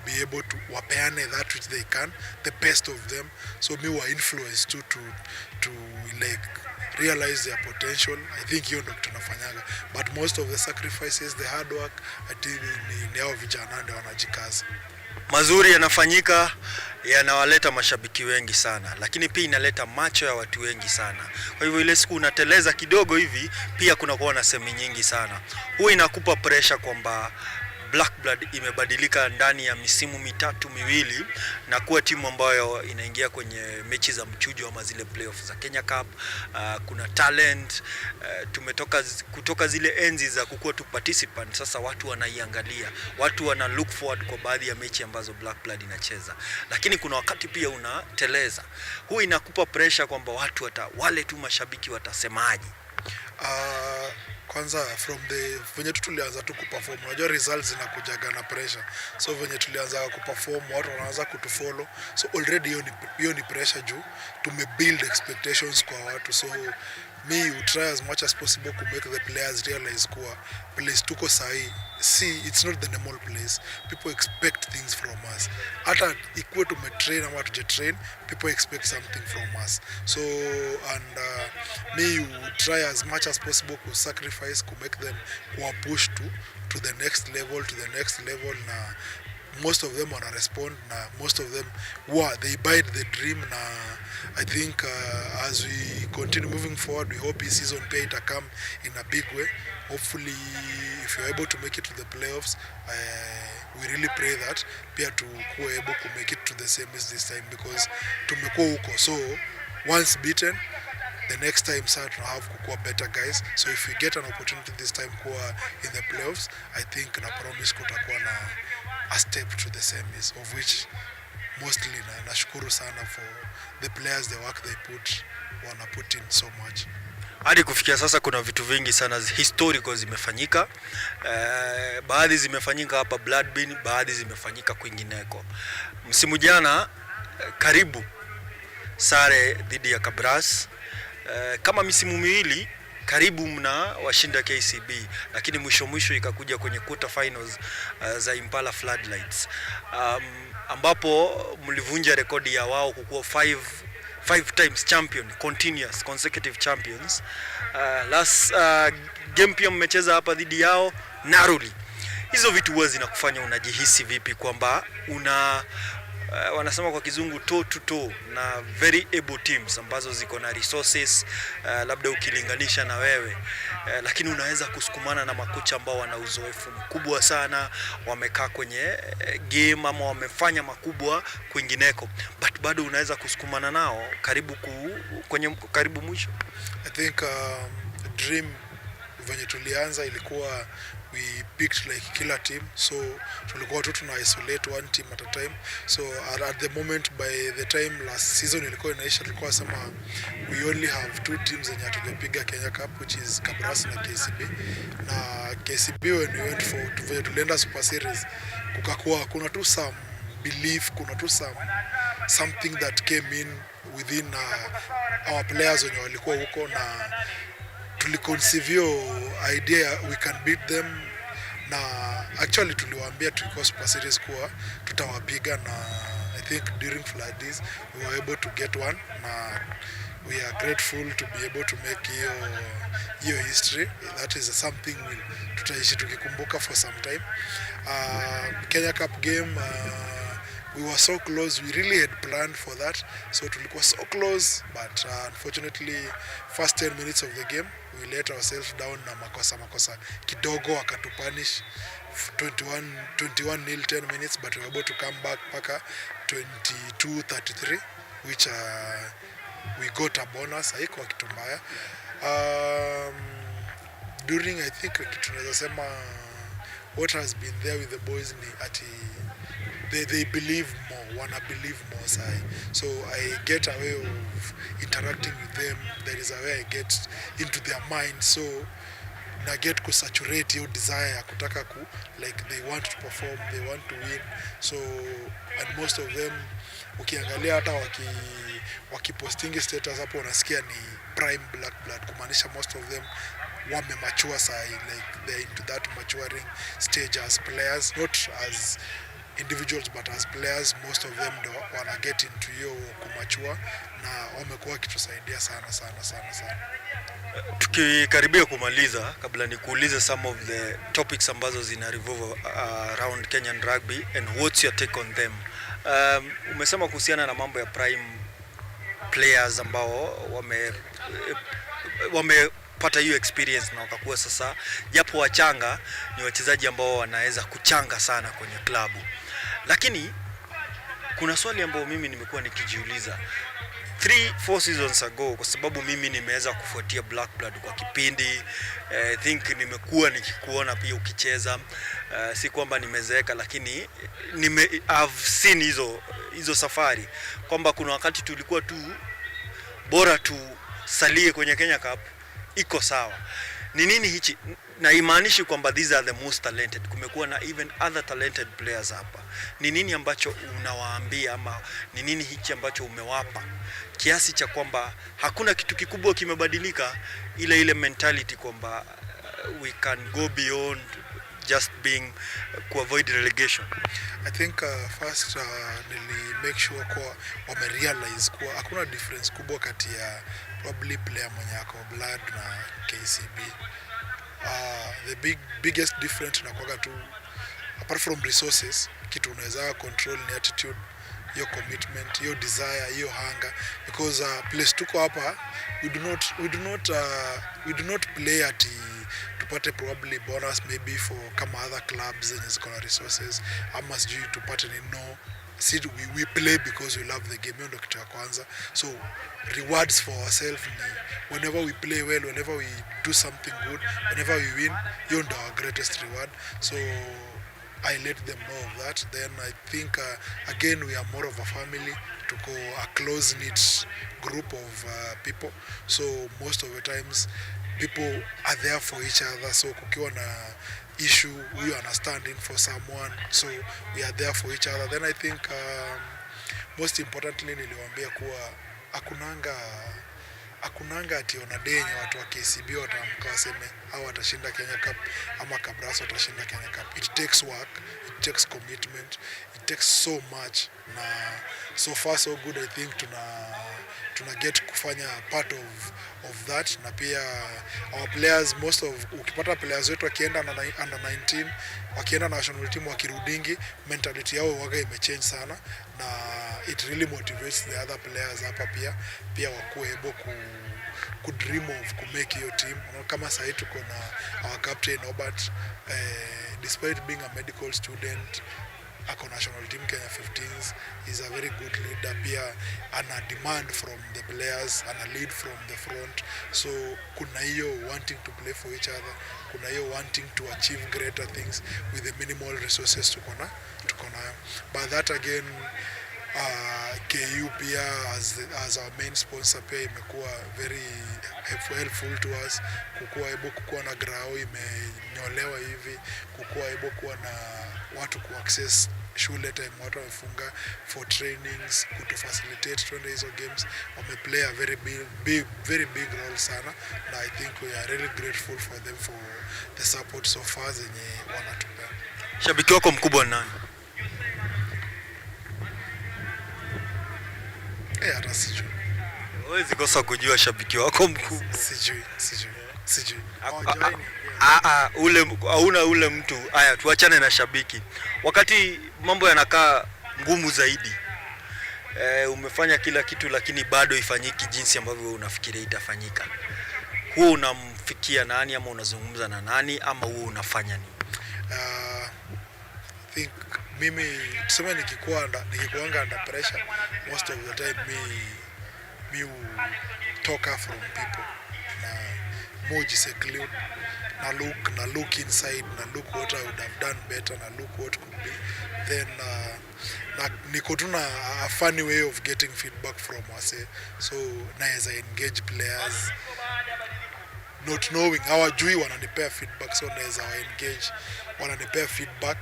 be able to wapeane that which they can, the best of them, so me were influenced to like realize their potential. I think hiyo ndio tunafanyaga, but most of the sacrifices, the hard work, I think ni hao vijana ndio wanajikaza. Mazuri yanafanyika, yanawaleta mashabiki wengi sana, lakini pia inaleta macho ya watu wengi sana. Kwa hivyo ile siku unateleza kidogo hivi, pia kuna kuwa na semi nyingi sana. Huwa inakupa pressure kwamba Black Blood imebadilika ndani ya misimu mitatu miwili na kuwa timu ambayo inaingia kwenye mechi za mchujo ama zile playoffs za Kenya Cup. Kuna talent, tumetoka kutoka zile enzi za kukuwa tu participant, sasa watu wanaiangalia, watu wana look forward kwa baadhi ya mechi ambazo Black Blood inacheza. Lakini kuna wakati pia unateleza. Huu inakupa pressure kwamba watu wale tu mashabiki watasemaje? Kwanza venye tulianza tu kuperform, unajua results zinakujaga na pressure, so venye tulianza kuperform watu wanaanza kutufollow, so already hiyo ni pressure juu tumebuild expectations kwa watu. So me will try as much as possible to make the players realize kuwa place tuko sahi, see it's not the normal place, people expect things from us. Hata ikuwe tumetrain ama tujetrain, people expect something from us. So and me will try as much as possible to sacrifice, to make them push to the next level, na most of them wanna respond, na most of them they buy the dream. Na I think as we continue moving forward, we hope this season pay to come in a big way. Hopefully if you're able to make it to the playoffs, we really pray that pia to kuwa able to make it to the semis this time, because tumekuwa huko, so once beaten the next time start to have kukuwa better guys. So if we get an opportunity this time kuwa in the playoffs, I think na promise kutakuwa na a step to the semis, of which mostly nashukuru sana for the players, the work they wanna put in so much. Hadi kufikia sasa kuna vitu vingi sana historical zimefanyika. Baadhi zimefanyika hapa Bloodbean, baadhi zimefanyika kwingineko. Msimu jana karibu sare dhidi ya Kabras, kama misimu miwili karibu mna washinda KCB, lakini mwisho ikakuja kwenye quarter finals za Impala Floodlights, ambapo mlivunja rekodi ya wao kukuwa 5 times champion, continuous consecutive champions. Last game pia mmecheza hapa dhidi yao narrowly. Hizo vitu huwa zinakufanya unajihisi vipi kwamba wanasema kwa kizungu toe to toe na very able teams ambazo ziko na resources labda ukilinganisha na wewe, lakini unaweza kusukumana na makocha ambao wana uzoefu mkubwa sana, wamekaa kwenye game ama wamefanya makubwa kwingineko, but bado unaweza kusukumana nao karibu mwisho. I think dream venye tulianza ilikuwa we picked like killer team, so tulikuwa tu tuna isolate one team at a time. So at the moment, by the time last season ilikuwa inaisha, tulikuwa sema we only have 2 teams zenye hatujapiga Kenya Cup, which is Kabras na KCB. Na KCB when we went for tulienda Super Series, kukakuwa kuna tu some belief, kuna tu something that came in within our players wenye walikuwa huko, na tuliconceive idea we can beat them, na actually tuliwaambia tulikuwa Super Series kuwa tutawapiga, na I think during Floodies we were able to get one, na we are grateful to be able to make hiyo history. That is something tutaishi tukikumbuka for some time. Kenya Cup game, we were so close. We really had planned for that, so tulikuwa so close, but unfortunately first 10 minutes of the game we let ourselves down na makosa kidogo, wakatupunish 21 nil 10 minutes, but we were able to come back paka 22-33, which we got a bonus. Haikuwa kitu mbaya. During I think tunaweza sema what has been there with the boys ni ati they believe more, wanna believe more sai. So I get a way of interacting with them. There is a way I get into their mind, so na get ku saturate your desire ya kutaka like they want to perform, they want to win. So and most of them ukiangalia hata wakipostingi status hapo unasikia ni prime black blood, kumaanisha most of them wame mature sai, like they're into that maturing stage as players, not as individuals but as players. Most of them do wanna get into hiyo kumachua, na wamekuwa kitusaidia sana. Tukikaribia kumaliza, kabla nikuulize some of the topics ambazo zina revolve around Kenyan rugby and what's your take on them. Umesema kuhusiana na mambo ya prime players ambao wamepata hiyo experience na wakakuwa sasa, japo wachanga, ni wachezaji ambao wanaweza kuchanga sana kwenye klabu. Lakini kuna swali ambao mimi nimekuwa nikijiuliza 3-4 seasons ago, kwa sababu mimi nimeweza kufuatia Black Blood kwa kipindi. I think nimekuwa nikikuona pia ukicheza. Si kwamba nimezeeka, lakini I've seen hizo safari, kwamba kuna wakati tulikuwa tu bora tu salie kwenye Kenya Cup, iko sawa. Ni nini hichi? Na imaanishi kwamba these are the most talented. Kumekuwa na even other talented players hapa. Ni nini ambacho unawaambia, ama ni nini hichi ambacho umewapa kiasi cha kwamba hakuna kitu kikubwa kimebadilika, ile mentality kwamba we can go beyond just being to avoid relegation? I think first nili make sure kwa wamerealize kwa hakuna difference kubwa kati ya probably player mwenye ako Blood na KCB. The biggest difference na kwa tu, apart from resources, kitu unaweza control ni attitude, your commitment, your desire, your hunger, because place tuko hapa we do not play at tupate probably bonus maybe for kama other clubs zenye ziko na resources, ama sijui tupate no. See, we play because we love the game. Hiyo ndio kitu ya kwanza. So rewards for ourselves ni whenever we play well, whenever we do something good, whenever we win, hiyo ndio our greatest reward. So I let them know of that. Then I think again we are more of a family, to go a close-knit group of people. So most of the times people are there for each other. So kukiwa na issue, we are standing for someone, so we are there for each other. Then I think most importantly niliwaambia kuwa akunanga ati onadenya watu wa KCB wataamka waseme au watashinda Kenya Cup ama Kabras watashinda Kenya Cup. It takes work, it takes commitment, it takes so much, na so far so good. I think tuna get kufanya part of that, na pia our players, most of ukipata players wetu wakienda under 19 wakienda national team wakirudingi, mentality yao waga imechange sana, na it really motivates the other players hapa pia wakuwe able ku dream of ku make your team. Kama sasa tuko na our captain Robert, despite being a medical student, ako national team Kenya 15s, is a very good leader. Pia ana demand from the players, ana lead from the front. So kuna hiyo wanting to play for each other, kuna hiyo wanting to achieve greater things with the minimal resources tuko nayo. But that again, KU pia as our main sponsor pia imekuwa very helpful to us, kukuwa able kukuwa na grao imenyolewa hivi, kukuwa able kuwa na watu ku access shule time watu wamefunga for trainings, kutu facilitate twende hizo games. Wameplay a very big role sana, na I think we are really grateful for them for the support so far zenye wanatupea. Shabiki wako mkubwa ni nani? Hata sijui. Huwezi kosa kujua shabiki wako mkubwa. Sijui. Hauna ule mtu. Haya, tuachane na shabiki. Wakati mambo yanakaa ngumu zaidi, umefanya kila kitu lakini bado ifanyiki jinsi ambavyo unafikiria itafanyika, huo unamfikia nani, ama unazungumza na nani, ama huo unafanya nini? I think mimi tuseme nikikuanga under pressure, most of the time me talk from people, na moji seclude, na look inside, na look what I would have done better, na look what could be, then niko tu na a funny way of getting feedback from wase, so naweza engage players not knowing, hawajui wananipea feedback, so naweza wa engage, wananipea feedback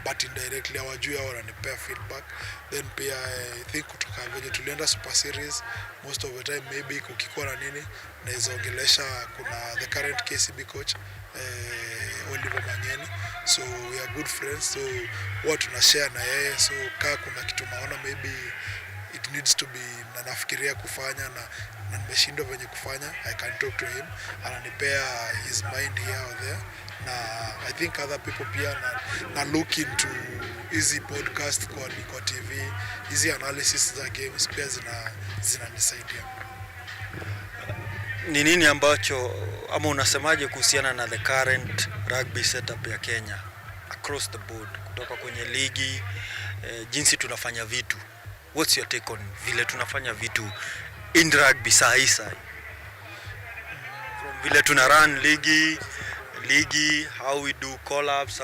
but indirectly hawajui hao wananipea feedback. Then pia I think kutoka venye tulienda Super Series, most of the time maybe kukikuwa na nini naweza ongelesha, kuna the current KCB coach Oliver Mangeni, so we are good friends, so huwa tunashare na yeye, so kaa kuna kitu naona maybe it needs to be, na nafikiria kufanya na nimeshindwa venye kufanya, I can talk to him, ananipea his mind here or there. Na I think other people pia na look into hizi podcast kwa TV, hizi analysis za games pia zinanisaidia. Ni nini ambacho, ama unasemaje kuhusiana na the current rugby setup ya Kenya across the board, kutoka kwenye ligi, jinsi tunafanya vitu? What's your take on vile tunafanya vitu in rugby sahi? From vile tuna run ligi, how we do collabs,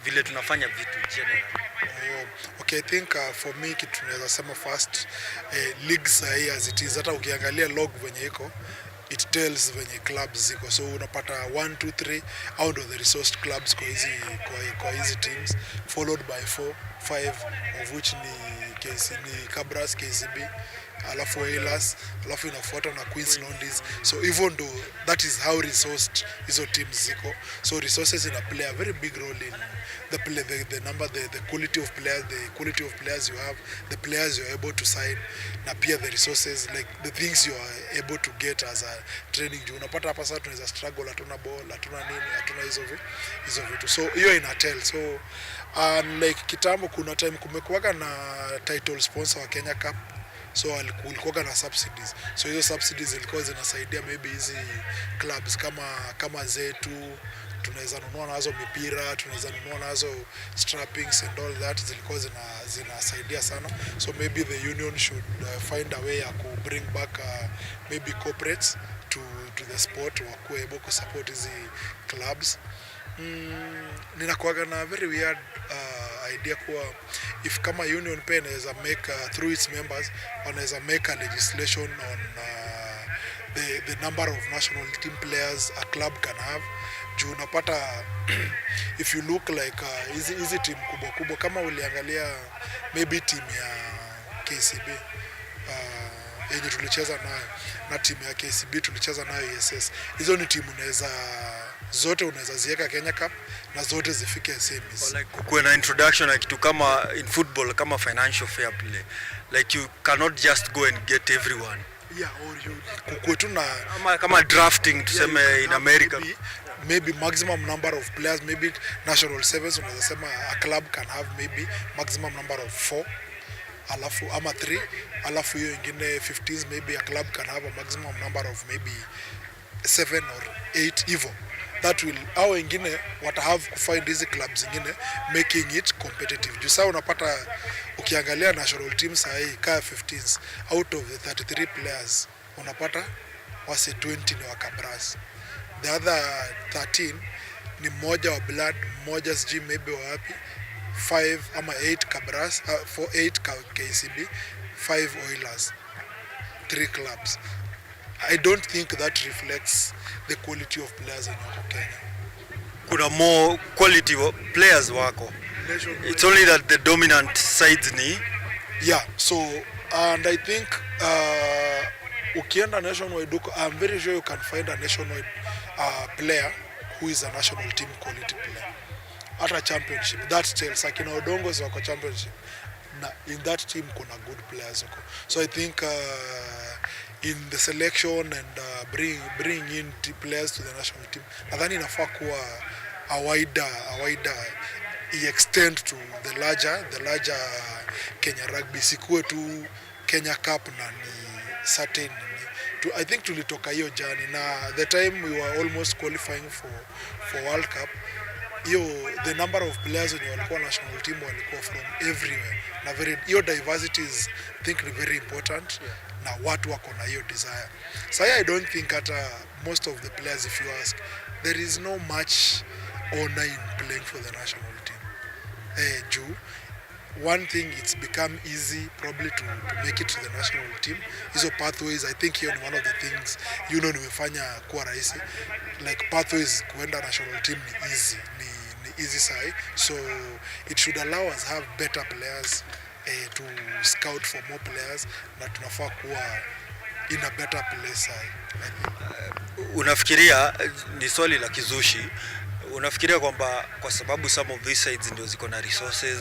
vile tunafanya vitu general. Okay, I think for me kitu tunaweza sema first, league sahi as it is, hata ukiangalia log venye iko, it tells venye clubs ziko, so unapata 1 2 3 out of the resourced clubs kwa hizi teams, followed by 4 5 of which ni Kabras, KCB, alafu Whalers, alafu inafuata na Queens Nondis. So even though that is how resourced hizo teams ziko, so resources play a very big role in the number, the quality of players you have, the players you are able to sign, na pia the resources, like the things you are able to get as a training. Unapata hapa sasa tunaweza struggle, hatuna ball, hatuna nini, hatuna hizo vitu, so hiyo ina tell. So like kitambo kuna time kumekuwa na title sponsor wa Kenya Cup, so kulikuwa na subsidies, so hizo subsidies zilikuwa zinasaidia maybe hizi clubs kama zetu, tunaweza nunua nazo mipira, tunaweza nunua nazo strappings and all that, zilikuwa zinasaidia sana. So maybe the union should find a way ya ku bring back maybe corporates to the sport, wakuwe able ku support hizi clubs. Ninakuwaga na very weird idea kuwa if kama union pia inaweza make through its members wanaweza make a legislation on the number of national team players a club can have. Juu unapata if you look like hizi team kubwa kama uliangalia maybe team ya KCB, yenye tulicheza nayo na timu ya KCB tulicheza nayo ESS. Hizo ni timu zote unaweza ziweka Kenya Cup na zote zifike semis. Like kuwe na introduction na kitu kama in football kama financial fair play. Like you cannot just go and get everyone. Yeah, or you kuwe tu na kama drafting tuseme in America. Maybe maximum number of players, maybe national sevens unaweza sema a club can have maybe maximum number of 4 alafu ama 3 alafu hiyo ingine 15s maybe a club can have a maximum number of maybe 7 or 8 hivyo. That will au wengine wata have kufind these clubs zingine making it competitive. Juu sasa unapata ukiangalia national teams hii ka 15s out of the 33 players unapata wase 20 ni wakabras. The other 13 ni mmoja wa blood, mmoja sijui maybe wapi, 5 ama 8 Kabras, 8 KCB, 5 Oilers, 3 clubs. I don't think that reflects the quality of players in Kenya. Kuna more quality players wako. It's only that the dominant sides ni. Yeah, so and I think ukienda nationwide, I'm very sure you can find a nationwide player who is a national team quality player. At a championship, that tells akina Odongos wako championship. In that team kuna good players wako. So I think in the selection and bring in players to the national team, nadhani inafaa kuwa a wider extend to the larger Kenya rugby, sikuwe tu Kenya Cup na ni certain. I think tulitoka hiyo jani na the time we were almost qualifying for World Cup, the number of players wenye walikuwa national team walikuwa from everywhere, na hiyo diversity is I think very important, na watu wako na hiyo desire. So I don't think hata most of the players, if you ask, there is no much honor in playing for the national team. Juu one thing, it's become easy probably to make it to the national team. Hizo pathways, I think hiyo ni one of the things nimefanya kuwa rahisi. Like pathways kuenda national team ni easy side, so it should allow us have better players to scout for more players, na tunafaa kuwa in a better place side. Unafikiria, ni swali la kizushi, unafikiria kwamba kwa sababu some of these sides ndio ziko na resources,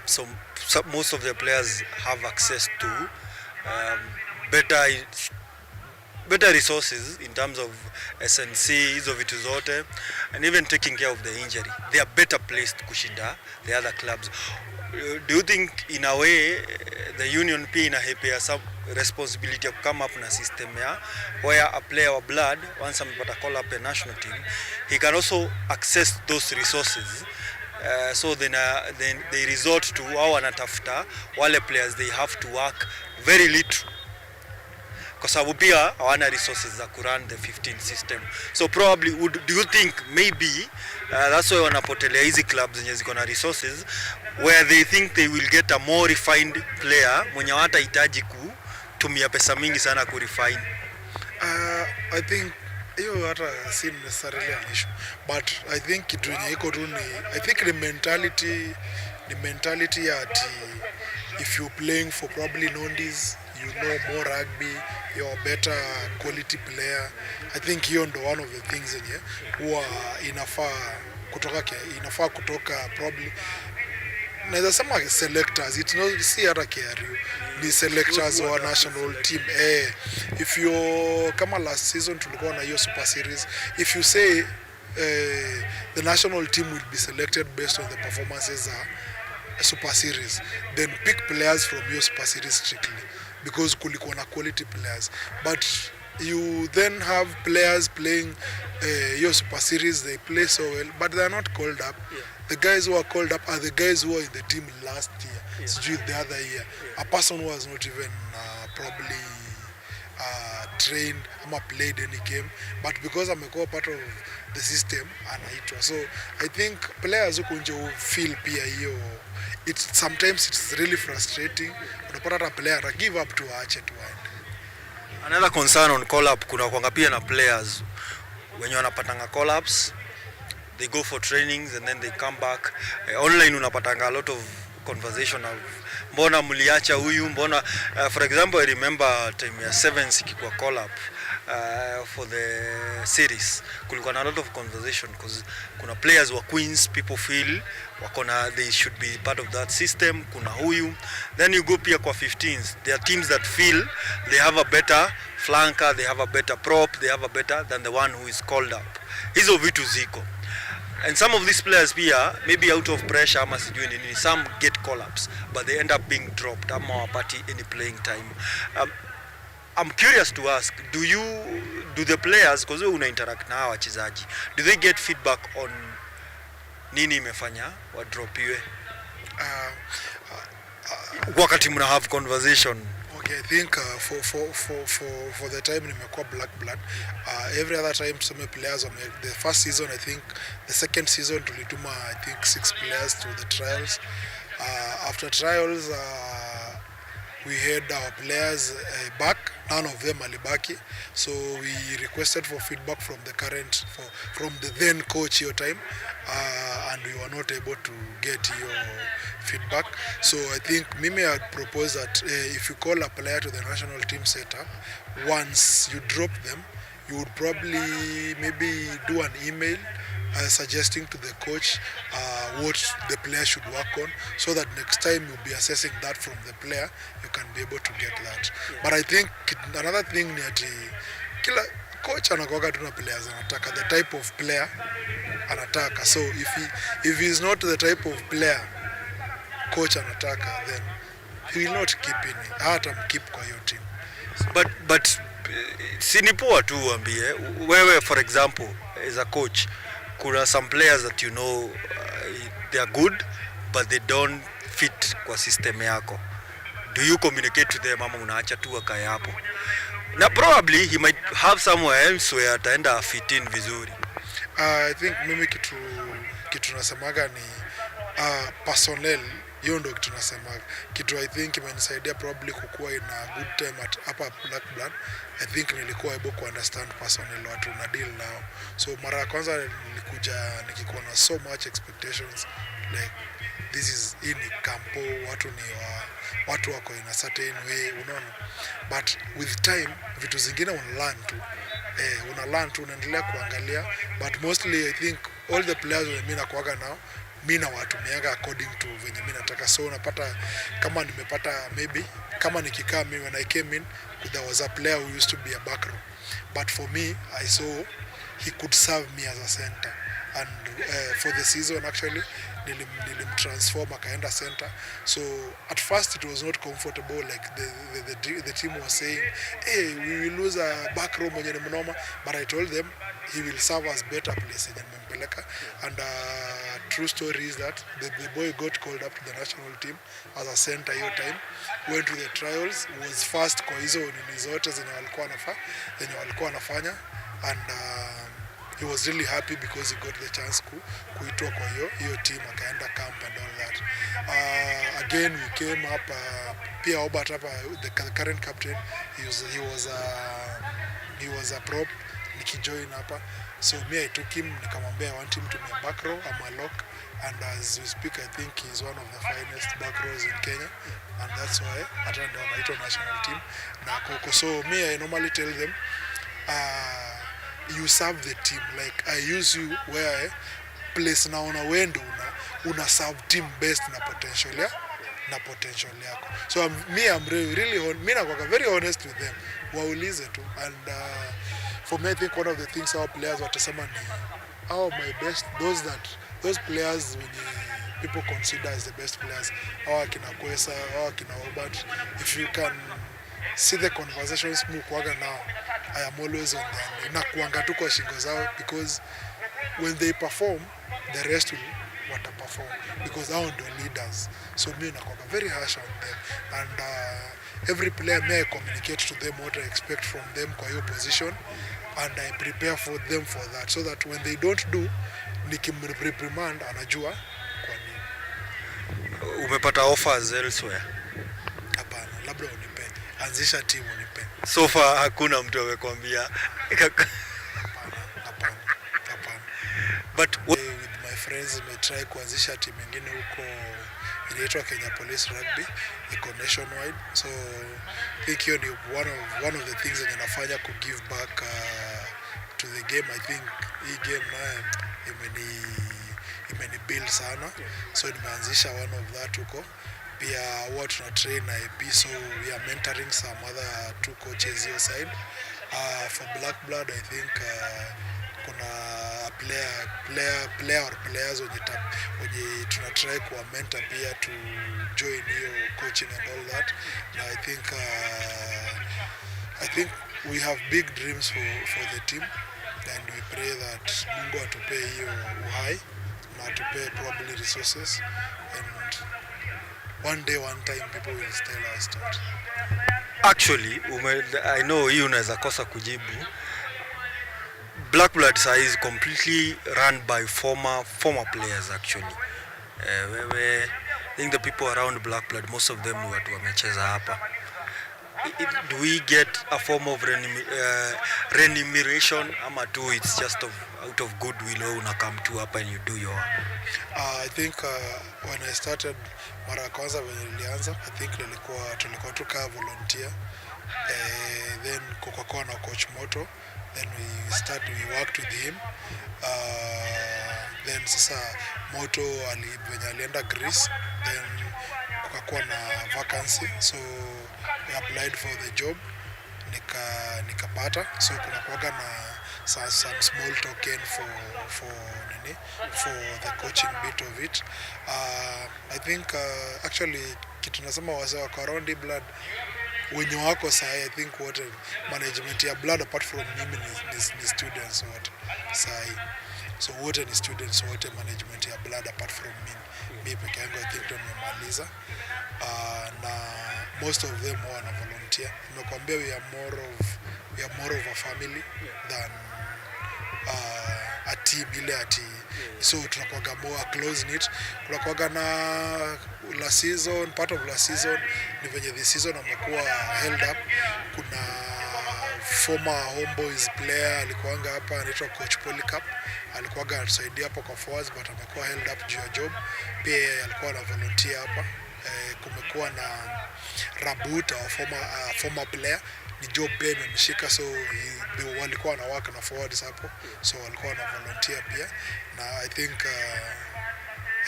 so most of the players have access to better resources in terms of SNC, hizo vitu zote, and even taking care of the injury, they are better placed kushinda the other clubs. Do you think in a way the union pia inahepea some responsibility of come up na system ya where a player of blood, once amepata call up a national team, he can also access those resources, so then they resort to how wanatafuta wale players, they have to work very little kwa sababu pia hawana resources za kurun the 15 system. So probably do you think maybe that's why wanapotelea hizi clubs zenye ziko na resources, where they think they will get a more refined player mwenye hatahitaji kutumia pesa mingi sana ku refine? I think hiyo hata si necessarily an issue, but I think kitu yenye iko tu ni, I think the mentality at if you're playing for probably Nondis, you know more rugby, you're a better quality player. I think hiyo ndo one of the things yenye huwa inafaa kutoka probably, naweza sema selectors, it's not si hata KRU, ni selectors wa national team. If you kama last season tulikuwa na hiyo super series, if you say the national team will be selected based on the performances super series, then pick players from your super series strictly, because kulikuwa na quality players. But you then have players playing your super series, they play so well, but they are not called up. The guys who are called up are the guys who were in the team last year, the other year. A person who has not even probably trained or played any game, but because amekuwa part of the system anaitwa. So I think players who kunje feel pia hiyo, sometimes it's really frustrating. Unapata player give up to aache tu aende. Another concern on call up, kuna kwanga pia na players wenye wanapatanga call ups, they go for trainings and then they come back. Online unapatanga a lot of conversation of mbona mliacha huyu, mbona for example I remember time ya Sevens ikikuwa call up for the series, kulikuwa na a lot of conversation because kuna players wa Queens people feel wakona they should be part of that system, kuna huyu, then you go pia kwa 15s, there are teams that feel they have a better flanker, they have a better prop, they have a better than the one who is called up. Hizo vitu ziko. And some of these players pia, maybe out of pressure ama sijui nini, some get call-ups, but they end up being dropped ama wapati any playing time. I'm curious to ask, do the players, because una interact na wachezaji, do they get feedback on nini imefanya wa dropiwe? Wakati mna have conversation. Okay, I think for the time nimekuwa black blood, every other time some players the first season, I think the second season tulituma I think 6 players to the trials. After trials we had our players back, none of them alibaki, so we requested for feedback from the then coach your time, and we were not able to get your feedback. So I think Mimi had proposed that if you call a player to the national team setup, once you drop them, you would probably maybe do an email suggesting to the coach what the player should work on, so that next time you'll be assessing that from the player, you can be able to get that. Yeah. But I think another thing ni ati kila coach anakuwa tuna players anataka, the type of player anataka. So if he's not the type of player coach anataka, then he will not keep in, hata mkeep kwa hiyo team. But sinipoa tu ambie wewe, for example as a coach, kuna some players that you know they are good but they don't fit kwa system yako. Do you communicate to them ama unaacha tu akae hapo? Na probably he might have somewhere else where ataenda fit in vizuri. I think mimi kitu nasemaga ni personnel, hiyo ndio kitu nasemaga. Kitu I think imenisaidia probably kukua in a good time at upper black blood. I think nilikuwa able to understand personnel, watu na deal nao. So mara ya kwanza nilikuja nikikuwa na so much expectations, like this is in campo, watu wako in a certain way, unaona. But with time vitu zingine una learn tu unaendelea kuangalia, but mostly I think all the players mimi nakuaga nao, mimi na watumiaga according to venye mimi nataka. So unapata kama nimepata maybe kama nikikaa mimi, when I came in there was a player who used to be a back row, but for me I saw he could serve me as a center, and for the season actually nilim transform akaenda center. So at first it was not comfortable, like the team was saying, hey, we will lose a back row mwenye ni mnoma, but I told them he will serve us better place yenye nimempeleka. And true story is that the boy got called up to the national team as a center hiyo time, went to the trials, was first kwa hizo nini zote zenye walikuwa wanafanya, and he was really happy because he got the chance kuitwa kwa hiyo team, akaenda camp and all that. Again we came up, pia Obert hapa, the current captain, he was a prop nikijoin hapa. So me I took him, nikamwambia I want him to be a back row, I'm a lock, and as we speak I think he's one of the finest back rows in Kenya, and that's why hata ndio anaitwa national team na koko. So me I normally tell them you serve the team, like I use you where place naona wendo una serve team best na potential yako. So I'm really me nakuwa very honest with them, waulize tu. And for me I think one of the things our players watasema ni my best, those players when people consider as the best players, akina Kwesa, akina Obert, if you can see the conversations mkuaga now, I am always on them. Nakuanga tu kwa shingo zao, because when they perform, the rest will perform, because hao ndio leaders. So me nakuanga very harsh on them, and every player may I communicate to them what I expect from them kwa hiyo position, and I prepare for them for that, so that when they don't do, nikimreprimand anajua kwa nini. Umepata offers elsewhere? Hapana, labda unipe, anzisha timu unipe. So far hakuna mtu amekwambia? Hapana. But with my friends we try kuanzisha timu nyingine huko inaitwa Kenya Police Rugby, iko nationwide. So I think hiyo ni one of the things that nafanya ku give back to the game. I think hii game nayo imeni build sana, so nimeanzisha one of that huko. Pia huwa tuna train na AP, so we are mentoring some other 2 coaches your side. For Black Blood, I think kuna players wenye tuna try kuwa mentor pia to join hiyo coaching and all that. Now I think we have big dreams for the team, and we pray that Mungu atupe hiyo uhai na atupe probably resources, and one day one time people will tell our story. Actually, I know hii unaweza kosa kujibu. Black Blood is completely run by former players actually. I think the people around Black Blood, most of them ni watu wamecheza hapa. Do we get a form of remuneration ama tu it's just out of goodwill or una come to hapa and you do your I think when I started mara kwanza when nilianza, I think tulikuwa tuka volunteer, then kukakuwa na coach Moto, then we worked with him, then sasa Moto venye alienda Greece, then kukakuwa na vacancy, so we applied for the job, nikapata, so kunakuwaga na some small token for the coaching bit of it. I think actually kitu nasema wase wako around Blood wenye wako sahi, I think what management ya Blood apart from mimi ni students wote sahi, so wote ni students wote, management ya Blood apart from mimi peke yangu I think tumemaliza, na most of them wana volunteer. Nimekwambia we are more of a family than a team ile ati, so tunakuwaga more close knit. Kunakuwaga na last season, part of last season ni venye this season amekuwa held up. Kuna former Homeboys player alikuanga hapa anaitwa coach Polycarp, alikuwaga anatusaidia hapo kwa forwards, but amekuwa held up juu ya job. Pia alikuwa na volunteer hapa. Kumekuwa na Rabuta wa former player, ni job pia imemshika, so walikuwa na work na forwards hapo, so walikuwa na volunteer pia. Na I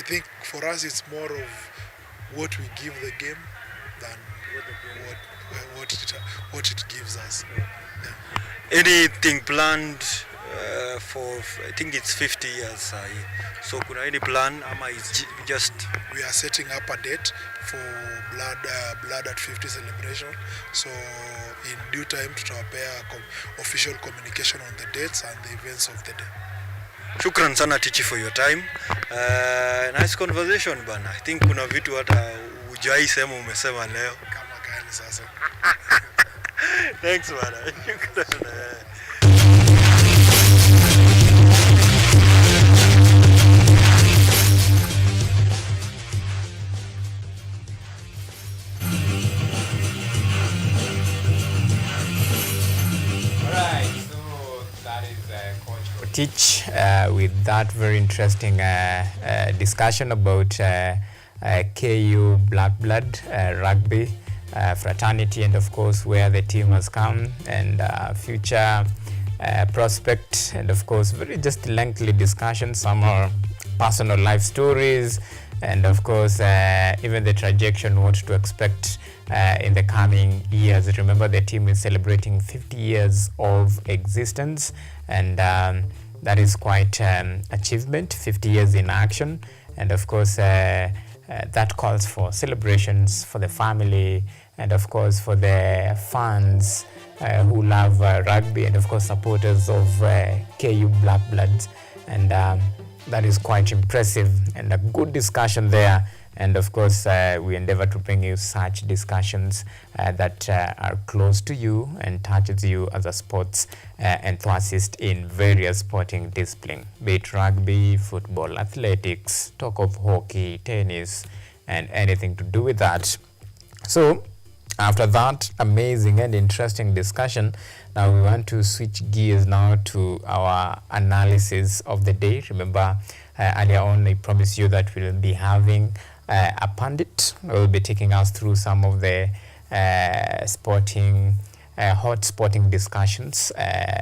think for us it's more of what we give the game than what it gives us. Yeah. Anything planned for I think it's 50 years so kuna any plan ama is just we are setting up a date for blood at 50 celebration, so in due time tutawapea official communication on the dates and the events of the day. Shukran sana Tichi for your time. Nice conversation bana. I think kuna vitu hata hujai sema umesema leo. Kama gani sasa? Thanks bana. Shukran. Teach with that very interesting discussion about KU Black Blood rugby fraternity, and of course where the team has come and future prospect, and of course very just lengthy discussion, some are personal life stories, and of course even the trajectory, what to expect in the coming years. Remember, the team is celebrating 50 years of existence, and that is quite achievement, 50 years in action, and of course that calls for celebrations for the family, and of course for the fans who love rugby, and of course supporters of KU Black Bloods, and that is quite impressive and a good discussion there. And of course, we endeavor to bring you such discussions that are close to you and touches you as a sports enthusiast in various sporting disciplines, be it rugby, football, athletics, talk of hockey, tennis, and anything to do with that. So, after that amazing and interesting discussion, now we want to switch gears now to our analysis of the day. Remember, earlier on I promised you that we'll be having a pundit who will be taking us through some of the hot sporting discussions,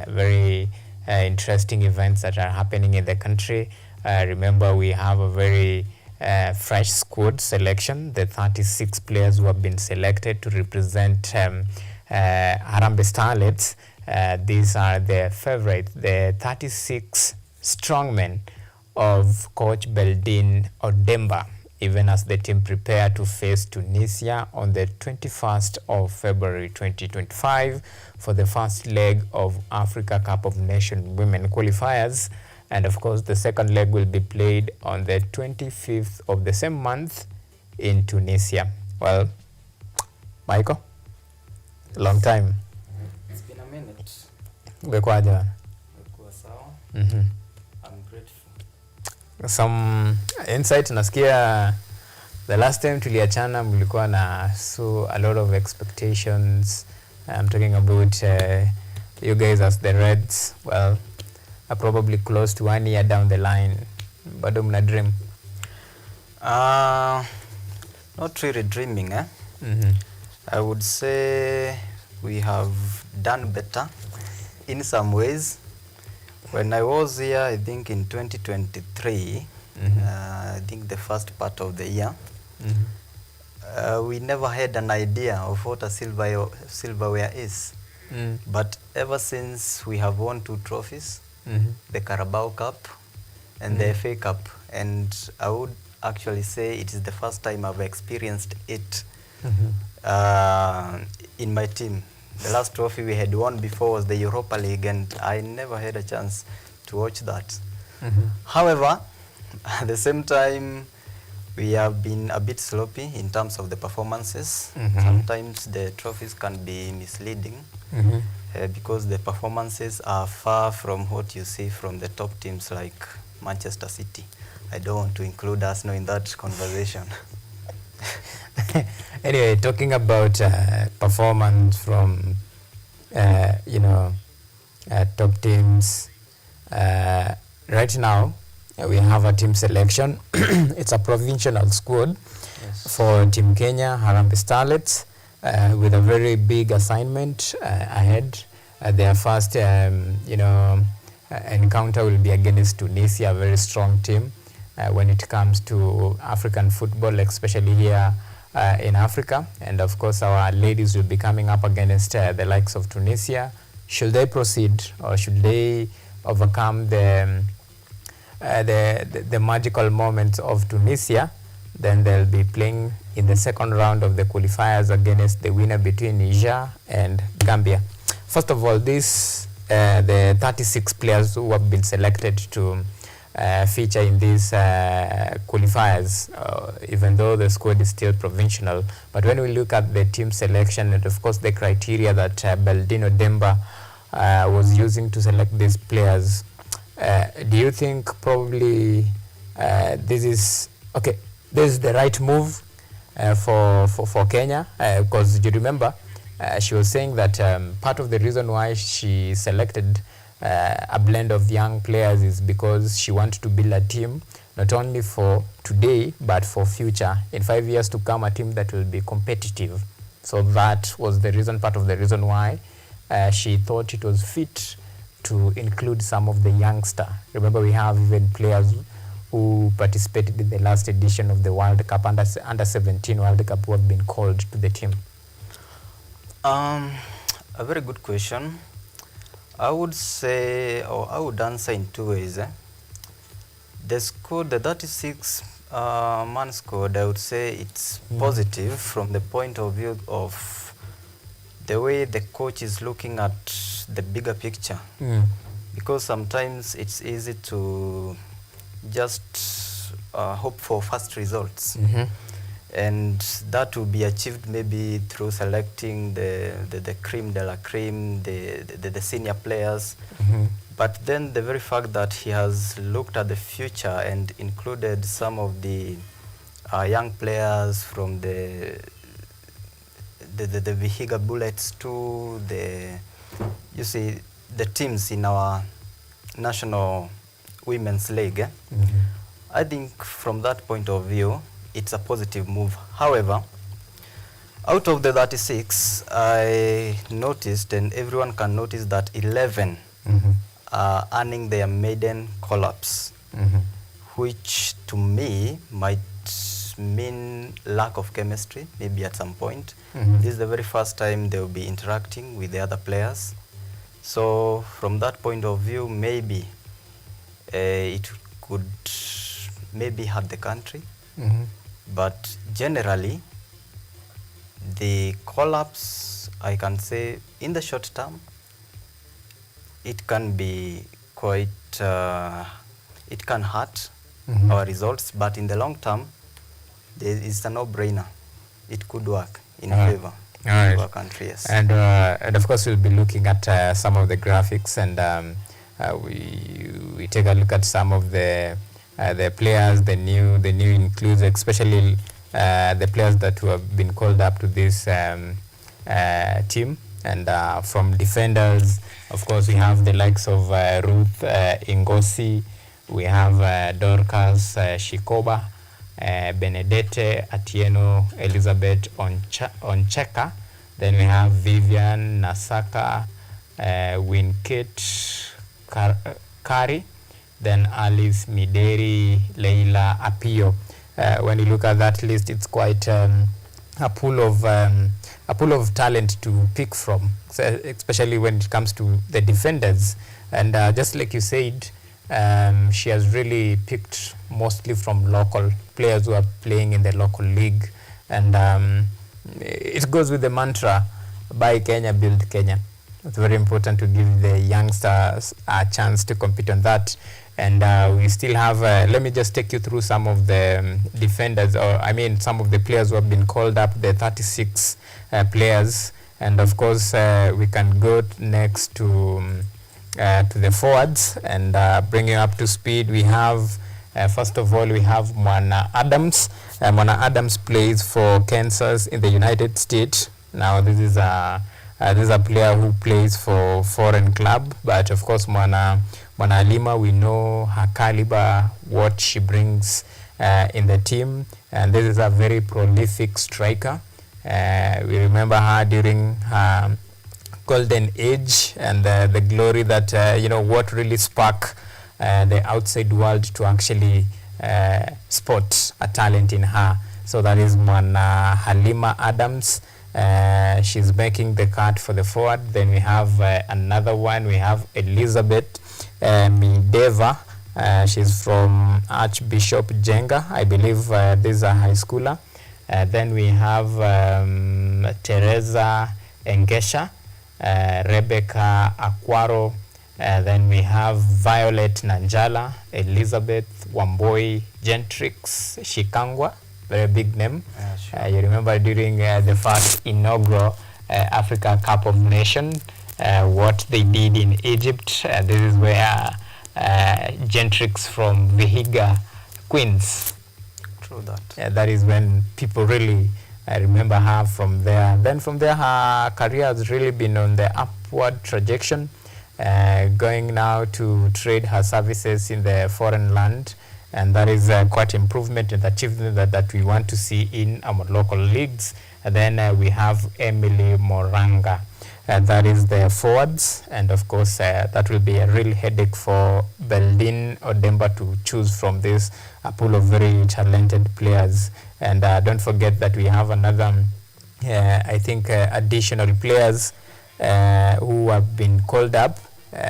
very interesting events that are happening in the country. Remember, we have a very fresh squad selection, the 36 players who have been selected to represent Harambee Starlets. These are the favorites, the 36 strongmen of Coach Beldin Odemba, even as the team prepare to face Tunisia on the 21st of February 2025 for the first leg of Africa Cup of Nations Women qualifiers. And of course, the second leg will be played on the 25th of the same month in Tunisia. Well, Michael, long time. It's been a minute. Umekuwaje? Umekuwa sawa. I'm grateful. Some insight, nasikia the last time tuliachana mlikuwa na a lot of expectations. I'm talking about you guys as the Reds. Well, are probably close to 1 year down the line. Bado mna dream? Not really dreaming, eh? I would say we have done better in some ways. When I was here, I think in 2023, I think the first part of the year, we never had an idea of what a silverware is. But ever since we have won 2 trophies, the Carabao Cup and the FA Cup, and I would actually say it is the first time I've experienced it in my team. The last trophy we had won before was the Europa League, and I never had a chance to watch that. However, at the same time, we have been a bit sloppy in terms of the performances. Sometimes the trophies can be misleading because the performances are far from what you see from the top teams like Manchester City. I don't want to include Arsenal in that conversation. Anyway, talking about performance from top teams, right now we have a team selection. It's a provincial squad for Team Kenya, Harambee Starlets, with a very big assignment ahead. Their first encounter will be against Tunisia, a very strong team when it comes to African football, especially here in Africa. And of course, our ladies will be coming up against the likes of Tunisia. Should they proceed, or should they overcome the magical moments of Tunisia, then they'll be playing in the second round of the qualifiers against the winner between Niger and Gambia. First of all, the 36 players who have been selected to feature in these qualifiers, even though the squad is still provincial. But when we look at the team selection and of course the criteria that Beldin Odemba was using to select these players, do you think probably this is the right move for Kenya? Because you remember she was saying that part of the reason why she selected a blend of young players is because she wanted to build a team not only for today but for future, in 5 years to come, a team that will be competitive. So that was the reason, part of the reason why she thought it was fit to include some of the youngster. Remember, we have even players who participated in the last edition of the World Cup, under 17 World Cup, who have been called to the team. A very good question. I would say, or I would answer in 2 ways. The squad, the 36 man squad, I would say it's positive from the point of view of the way the coach is looking at the bigger picture. Because sometimes it's easy to just hope for fast results. And that will be achieved maybe through selecting the cream de la cream, the senior players. But then the very fact that he has looked at the future and included some of the young players from the Vihiga Bullets to the teams in our national women's league. I think from that point of view, it's a positive move. However, out of the 36, I noticed, and everyone can notice, that 11 are earning their maiden call-ups, which to me might mean lack of chemistry, maybe at some point. This is the very first time they will be interacting with the other players. So from that point of view, maybe it could maybe hurt the country. But generally, the collapse, I can say, in the short term, it can be quite, it can hurt our results, but in the long term, it's a no-brainer. It could work in favor of our country, yes. And of course, we'll be looking at some of the graphics, and we take a look at some of the players, the new includes, especially the players that who have been called up to this team. And from defenders, of course, we have the likes of Ruth Ingosi, we have Dorcas Shikoba, Benedette Atieno, Elizabeth Oncheka. Then we have Vivian Nasaka, Winkit Kari, then Alice Mideri, Leila Apio. When you look at that list, it's quite a pool of talent to pick from, especially when it comes to the defenders. And just like you said, she has really picked mostly from local players who are playing in the local league. And it goes with the mantra, buy Kenya, build Kenya. It's very important to give the youngsters a chance to compete on that. And we still have, let me just take you through some of the defenders, or I mean some of the players who have been called up, the 36 players. And of course, we can go next to the forwards and bring you up to speed. We have, first of all, we have Mwana Adams. Mwana Adams plays for Kansas in the United States. Now, this is a player who plays for foreign club, but of course, Mwana Alima, we know her caliber, what she brings in the team, and this is a very prolific striker. We remember her during her golden age and the glory that, you know, what really sparked the outside world to actually spot a talent in her. So that is Mwana Halima Adams. She's making the cut for the forward. Then we have another one. We have Elizabeth Mideva. She's from Archbishop Jenga. I believe this is a high schooler. Then we have Teresa Engesha, Rebecca Aquaro. Then we have Violet Nanjala, Elizabeth Wamboi Gentrix Shikangwa, very big name. Sure. You remember during the first inaugural Africa Cup of Nations, what they did in Egypt. This is where Gentrix from Vihiga, Queens. True that. That is when people really remember her from there. Then from there, her career has really been on the upward trajectory, going now to trade her services in the foreign land. And that is quite improvement and achievement that we want to see in our local leagues. And then we have Emily Moranga. That is the forwards. And of course, that will be a real headache for Beldin Odemba to choose from this pool of very talented players. And don't forget that we have another, I think, additional players who have been called up,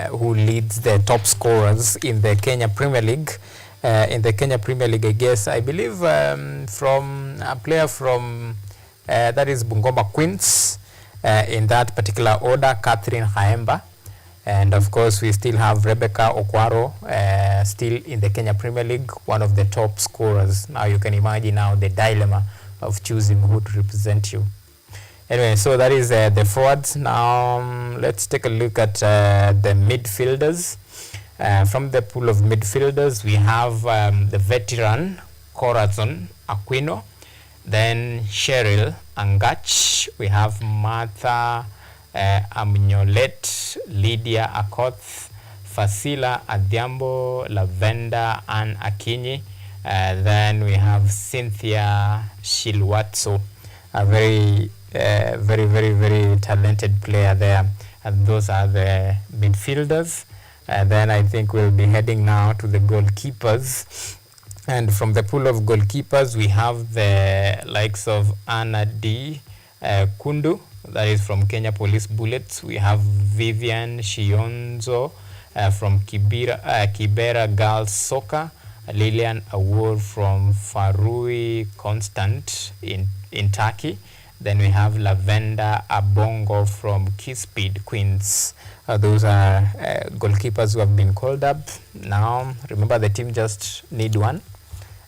who leads the top scorers in the Kenya Premier League. In the Kenya Premier League, I guess, I believe from a player from, that is Bungoma Queens, in that particular order, Catherine Haemba. And of course, we still have Rebecca Okwaro, still in the Kenya Premier League, one of the top scorers. Now you can imagine now the dilemma of choosing who to represent you. Anyway, so that is the forwards. Now let's take a look at the midfielders. From the pool of midfielders, we have the veteran Corazon Aquino, then Cheryl Angach, we have Martha Amnyolet, Lydia Akoth, Fasila Adhiambo, Lavenda Ann Akinyi, Then we have Cynthia Shilwatso, a very, very talented player there. And those are the midfielders. Then I think we'll be heading now to the goalkeepers. And from the pool of goalkeepers, we have the likes of Anna D. Kundu, that is from Kenya Police Bullets. We have Vivian Shionzo from Kibera Girls Soccer. Lilian Award from Farui Constant in Turkey. Then we have Lavender Abongo from Kispid Queens. Those are goalkeepers who have been called up. Now, remember the team just need one,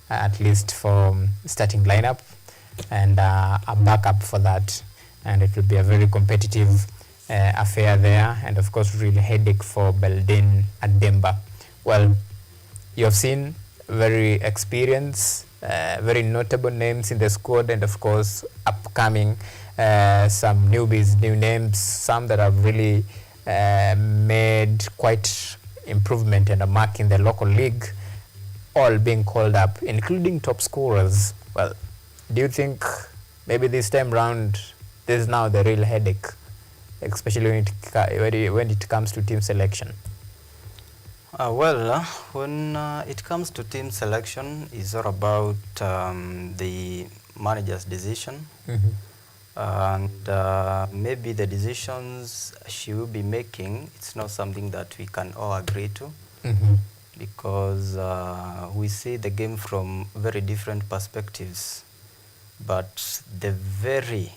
at least for starting lineup, and a backup for that. And it will be a very competitive affair there, and of course, really headache for Beldin Ademba. Well, you have seen very experienced, very notable names in the squad, and of course upcoming some newbies, new names, some that have really made quite improvement and a mark in the local league, all being called up, including top scorers. Well, do you think maybe this time round this is now the real headache, especially when it comes to team selection? When it comes to team selection, it's all about the manager's decision. And maybe the decisions she will be making, it's not something that we can all agree to, because we see the game from very different perspectives. But the very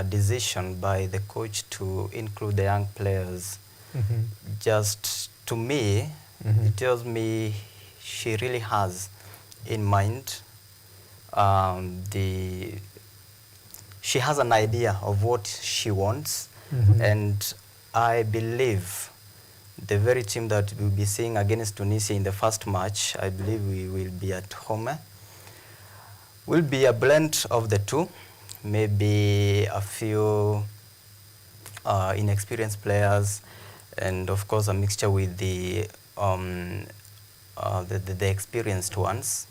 decision by the coach to include the young players, just to me, it tells me she really has in mind she has an idea of what she wants, and I believe the very team that we'll be seeing against Tunisia in the first match, I believe we will be at home, will be a blend of the two, maybe a few inexperienced players, and of course a mixture with the experienced ones.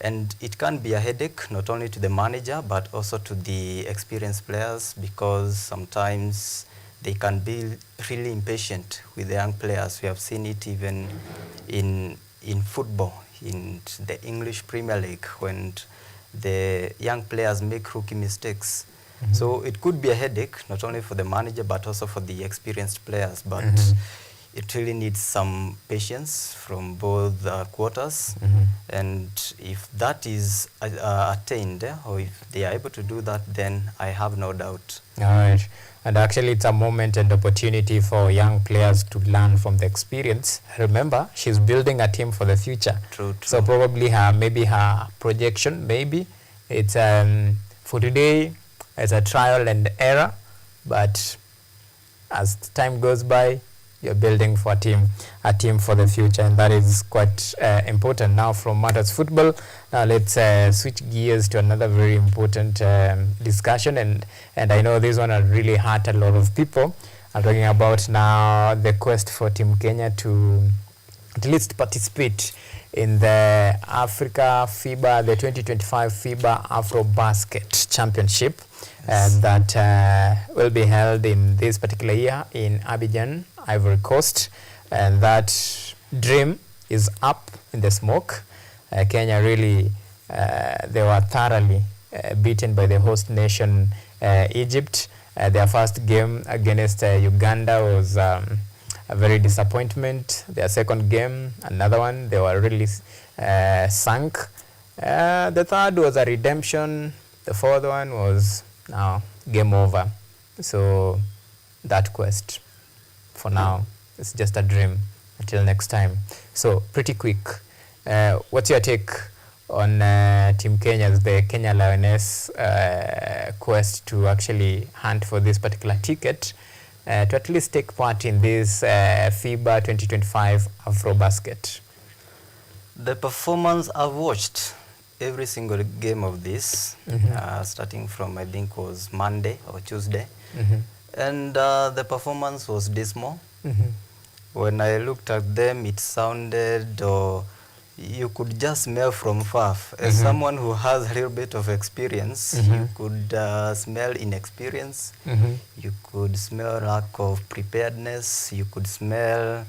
And it can be a headache not only to the manager but also to the experienced players, because sometimes they can be really impatient with the young players. We have seen it even in football, in the English Premier League, when the young players make rookie mistakes. So it could be a headache not only for the manager but also for the experienced players. But it really needs some patience from both quarters. And if that is attained, or if they are able to do that, then I have no doubt. All right. And actually it's a moment and opportunity for young players to learn from the experience. Remember, she's building a team for the future. True. So probably her projection, maybe it's for today, it's a trial and error, but as time goes by, you're building for a team for the future, and that is quite important. Now from Matters Football, let's switch gears to another very important discussion, and I know this one will really hurt a lot of people. I'm talking about now the quest for Team Kenya to at least participate in the the 2025 FIBA Afro-Basket Championship that will be held in this particular year in Abidjan, Ivory Coast. And that dream is up in the smoke. Kenya really, they were thoroughly beaten by the host nation, Egypt. Their first game against Uganda was a very disappointment. Their second game, another one, they were really sunk. The third was a redemption. The fourth one was now game over. So that quest, for now, it's just a dream until next time. So pretty quick, what's your take on Team Kenya's, the Kenya Lioness quest to actually hunt for this particular ticket to at least take part in this FIBA 2025 Afro-Basket? The performance, I've watched every single game of this, starting from I think was Monday or Tuesday, and the performance was dismal. When I looked at them, it sounded, you could just smell from far. As someone who has a little bit of experience, you could smell inexperience, you could smell lack of preparedness, you could smell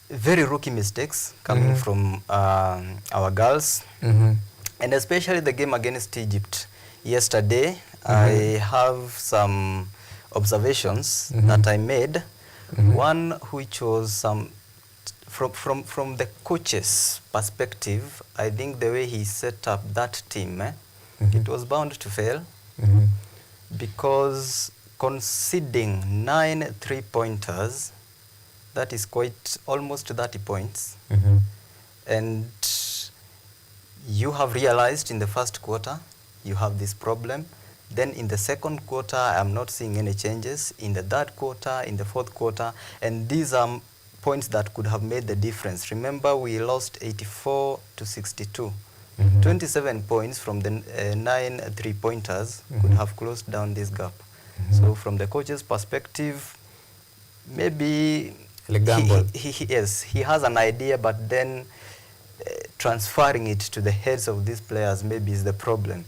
very rookie mistakes coming from our girls. And especially the game against Egypt yesterday, I have some observations that I made. One which was from the coach's perspective, I think the way he set up that team, it was bound to fail because conceding 9 3-pointers, that is quite almost 30 points. And you have realized in the first quarter you have this problem. Then in the second quarter, I'm not seeing any changes. In the third quarter, in the fourth quarter, and these are points that could have made the difference. Remember, we lost 84 to 62. 27 points from the 9 3-pointers could have closed down this gap. So from the coach's perspective, maybe he has an idea, but then transferring it to the heads of these players maybe is the problem.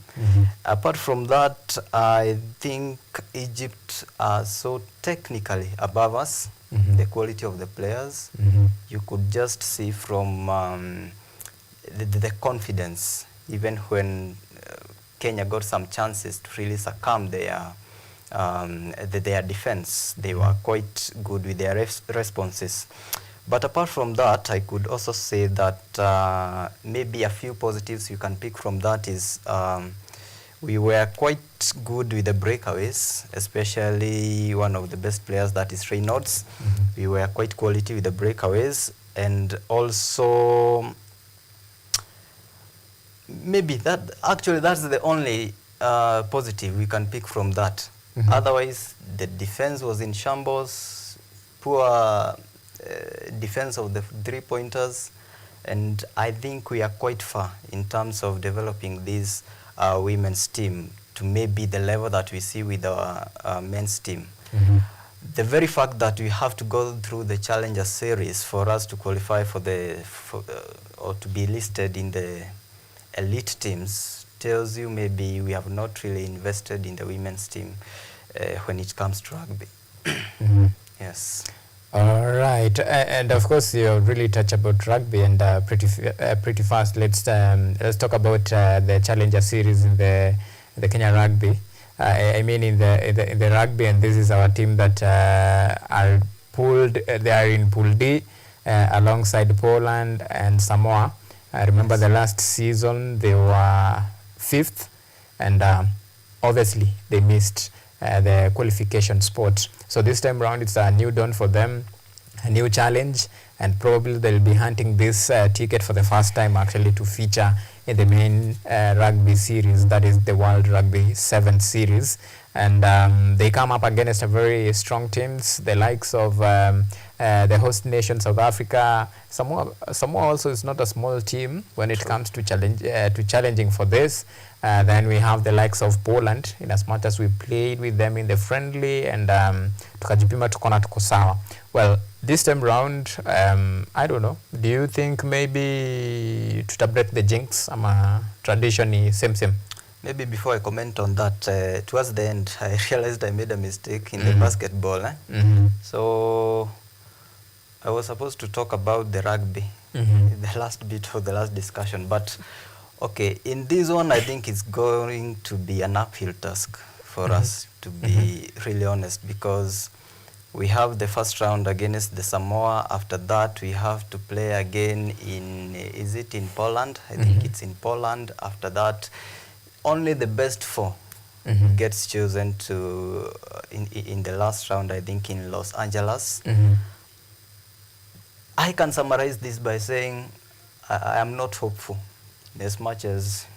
Apart from that, I think Egypt are so technically above us, the quality of the players. You could just see from the confidence, even when Kenya got some chances to really succumb their defense. They were quite good with their responses. But apart from that, I could also say that maybe a few positives you can pick from that is we were quite good with the breakaways, especially one of the best players, that is Reynolds. We were quite quality with the breakaways, and also maybe that's the only positive we can pick from that. Otherwise, the defense was in shambles, poor defense of the 3-pointers, and I think we are quite far in terms of developing this women's team to maybe the level that we see with our men's team. The very fact that we have to go through the Challenger Series for us to qualify or to be listed in the elite teams tells you maybe we have not really invested in the women's team when it comes to rugby. Yes. All right, and of course you really touch about rugby, and pretty fast. Let's talk about the Challenger Series in the Kenya Rugby. I mean in the rugby, and this is our team that are pooled. They are in Pool D alongside Poland and Samoa. I remember the last season they were 5th, and obviously they missed the qualification spot. So this time around, it's a new dawn for them, a new challenge, and probably they'll be hunting this ticket for the first time actually to feature in the main rugby series, that is the World Rugby 7th series. And they come up against a very strong teams, the likes of the host nation South Africa. Samoa also is not a small team when it comes to challenging for this. Then we have the likes of Poland, in as much as we played with them in the friendly, and tukajipima tukona tuko sawa. Well, this time round, I don't know, do you think maybe tutabreak the jinx ama tradition ni same? Maybe before I comment on that, towards the end, I realized I made a mistake in the basketball. So I was supposed to talk about the rugby, the last bit of the last discussion. But okay, in this one, I think it's going to be an uphill task for us, to be really honest, because we have the first round against the Samoa. After that, we have to play again is it in Poland? I think it's in Poland. After that, only the best 4 gets chosen to in the last round, I think in Los Angeles. I can summarize this by saying I am not hopeful. As much as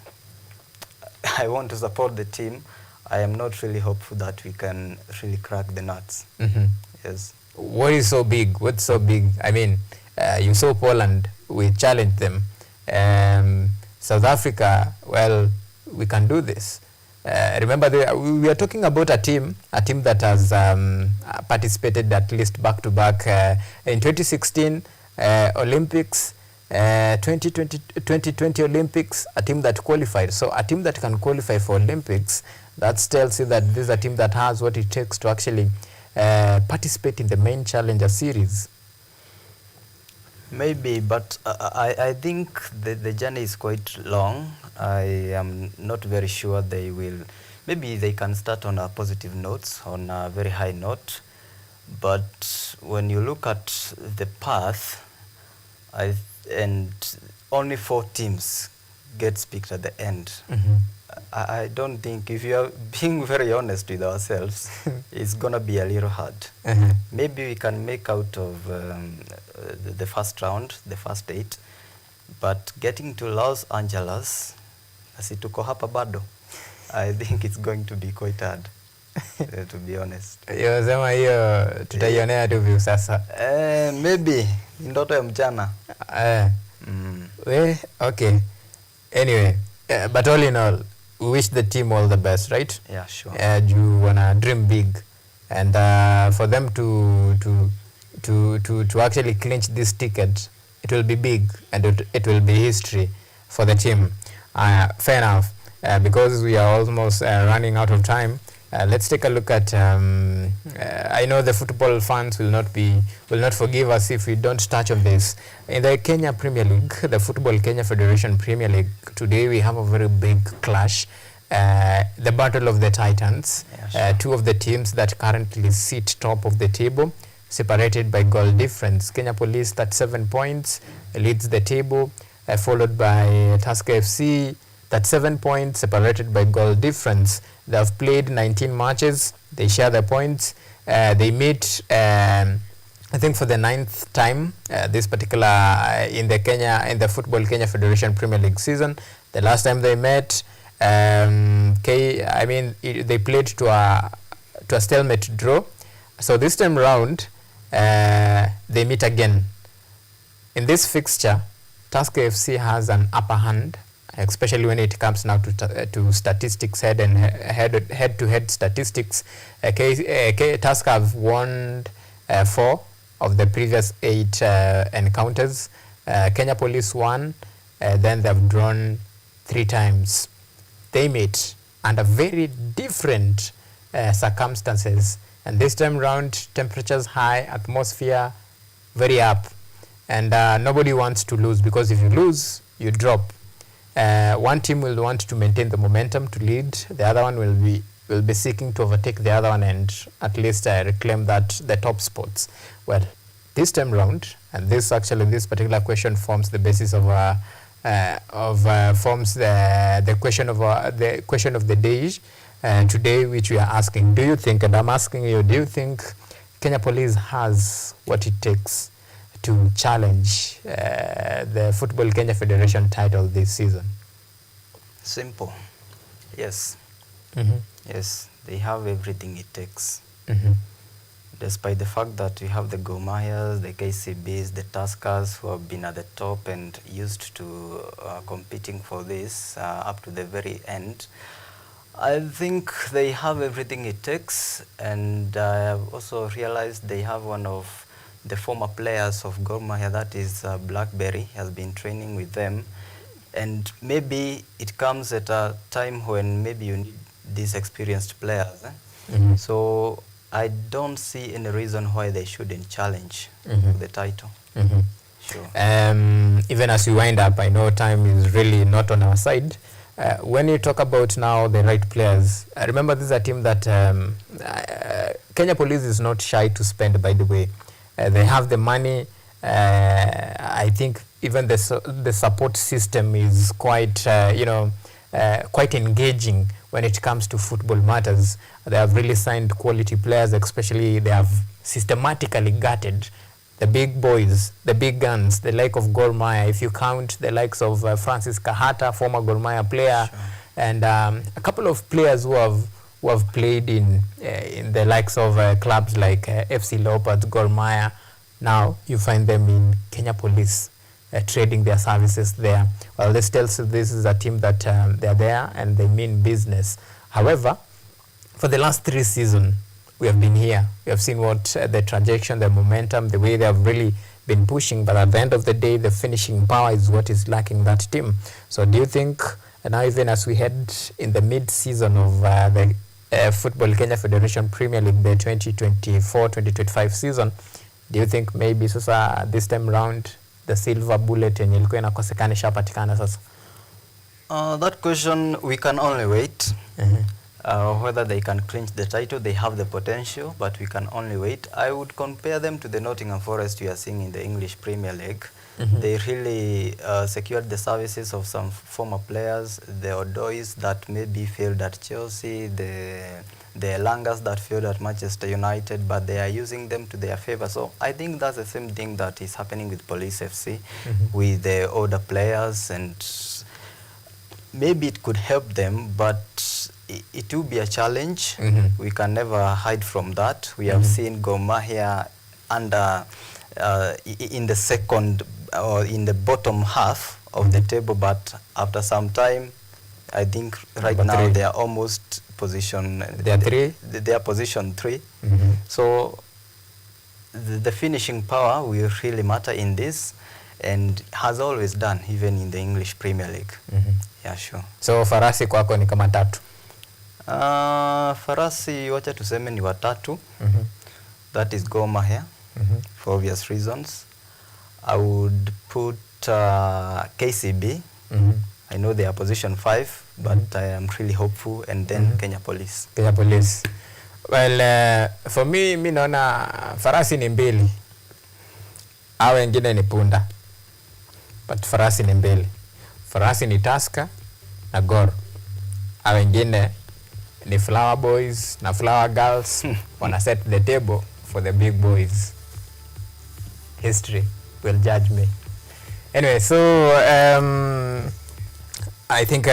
I want to support the team, I am not really hopeful that we can really crack the nuts. Yes. What is so big? What's so big? I mean, you saw Poland, we challenged them. South Africa, well, we can do this. Remember, we are talking about a team that has participated at least back-to-back. In 2016, Olympics, 2020 Olympics, a team that qualified. So a team that can qualify for Olympics, that tells you that this is a team that has what it takes to actually participate in the main Challenger series. Maybe, but I think the journey is quite long. I am not very sure they will. Maybe they can start on a positive note, on a very high note. But when you look at the path, and only 4 teams gets picked at the end. I don't think, if you are being very honest with ourselves, it's gonna be a little hard. Maybe we can make out of the first round, the first 8, but getting to Los Angeles, asi tuko hapa bado, I think it's going to be quite hard. To be honest. Sema hiyo tutaionea tu view sasa. Maybe ndoto ya mchana. Okay. Anyway, but all in all, we wish the team all the best, right? Yeah, sure. You wanna dream big, and for them to actually clinch this ticket, it will be big, and it will be history for the team. Fair enough. Because we are almost running out of time. Let's take a look at. I know the football fans will not forgive us if we don't touch on this. In the Kenya Premier League, the Football Kenya Federation Premier League, today we have a very big clash. The Battle of the Titans. Yes. 2 of the teams that currently sit top of the table, separated by goal difference. Kenya Police, 37 points, leads the table, followed by Tusker FC. That's 7 points, separated by goal difference. They have played 19 matches. They share the points. They meet, I think, for the 9th time this particular in the Football Kenya Federation Premier League season. The last time they met, they played to a stalemate draw. So this time round, they meet again. In this fixture, Tusker FC has an upper hand, especially when it comes now to statistics, head-to-head statistics. Tusker have won 4 of the previous 8 encounters. Kenya Police won, then they have drawn 3 times. They meet under very different circumstances, and this time round, temperatures high, atmosphere very up, and nobody wants to lose, because if you lose, you drop. One team will want to maintain the momentum to lead. The other one will be seeking to overtake the other one and at least reclaim the top spots. Well, this time round, and this particular question forms the basis of forms the question of the day today, which we are asking. Do you think, and I'm asking you, do you think Kenya Police has what it takes to challenge the Football Kenya Federation title this season? Simple. Yes. Mm-hmm. Yes, they have everything it takes. Mm-hmm. Despite the fact that we have the Gor Mahias, the KCBs, the Tuskers, who have been at the top and used to competing for this up to the very end, I think they have everything it takes, and I have also realized they have one of the former players of Gor Mahia, that is Blackberry, has been training with them, and maybe it comes at a time when maybe you need these experienced players. Mm-hmm. So I don't see any reason why they shouldn't challenge the title. Mm-hmm. Sure. Even as we wind up, I know time is really not on our side. When you talk about now the right players, I remember this is a team that Kenya Police is not shy to spend, by the way. They have the money. I think even the support system is quite, quite engaging when it comes to football matters. They have really signed quality players, especially they have systematically gutted the big boys, the big guns, the like of Gor Mahia. If you count the likes of Francis Kahata, former Gor Mahia player, sure, and a couple of players who have played in the likes of clubs like FC Leopards, Gor Mahia. Now you find them in Kenya Police, trading their services there. Well, this tells you this is a team that they're there and they mean business. However, for the last 3 seasons, we have been here. We have seen what the trajectory, the momentum, the way they have really been pushing, but at the end of the day, the finishing power is what is lacking that team. So do you think, now even as we head in the mid-season of the Football Kenya Federation Premier League, the 2024-2025 season, do you think maybe sasa this time round the silver bullet yenye ilikuwa inakosekana ishapatikana sasa? That question we can only wait. Whether they can clinch the title, they have the potential, but we can only wait. I would compare them to the Nottingham Forest we are seeing in the English Premier League. They really secured the services of some former players, the Odois that maybe failed at Chelsea, the Langas that failed at Manchester United, but they are using them to their favor. So I think that's the same thing that is happening with Police FC, with the older players, and maybe it could help them, but it will be a challenge. We can never hide from that. We have seen Gor Mahia under in the second or in the bottom half of the table, but after some time, I think right now they are almost position. They are three. They are position 3. So the finishing power will really matter in this, and has always done, even in the English Premier League. Yeah, sure. So farasi kwako ni kama tatu? Farasi wacha tuseme ni watatu. That is Gor Mahia, for obvious reasons. I would put KCB. I know they are position 5, but I am really hopeful, and then Kenya Police. Kenya Police. Well, for me, mi naona farasi ni mbili. Hao wengine ni punda. But farasi ni mbili. Farasi ni Tusker na Gor. Hao wengine ni Flower Boys na Flower Girls. Wanna set the table for the big boys. History will judge me. Anyway, so I think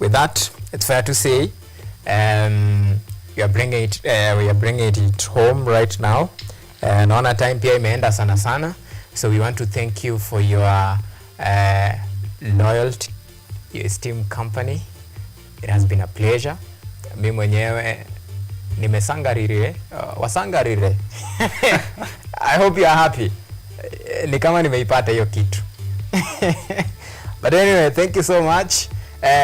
with that, it's fair to say we are bringing it home right now. Naona time pia imeenda sana sana. So we want to thank you for your loyalty, your esteemed company. It has been a pleasure. Mimi mwenyewe nimesangarire, wasangarire. I hope you are happy. Ni kama nimeipata hiyo kitu. But anyway, thank you so much.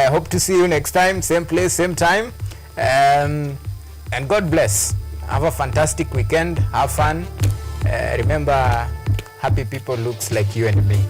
Hope to see you next time, same place, same time. And God bless. Have a fantastic weekend. Have fun. Remember, happy people looks like you and me.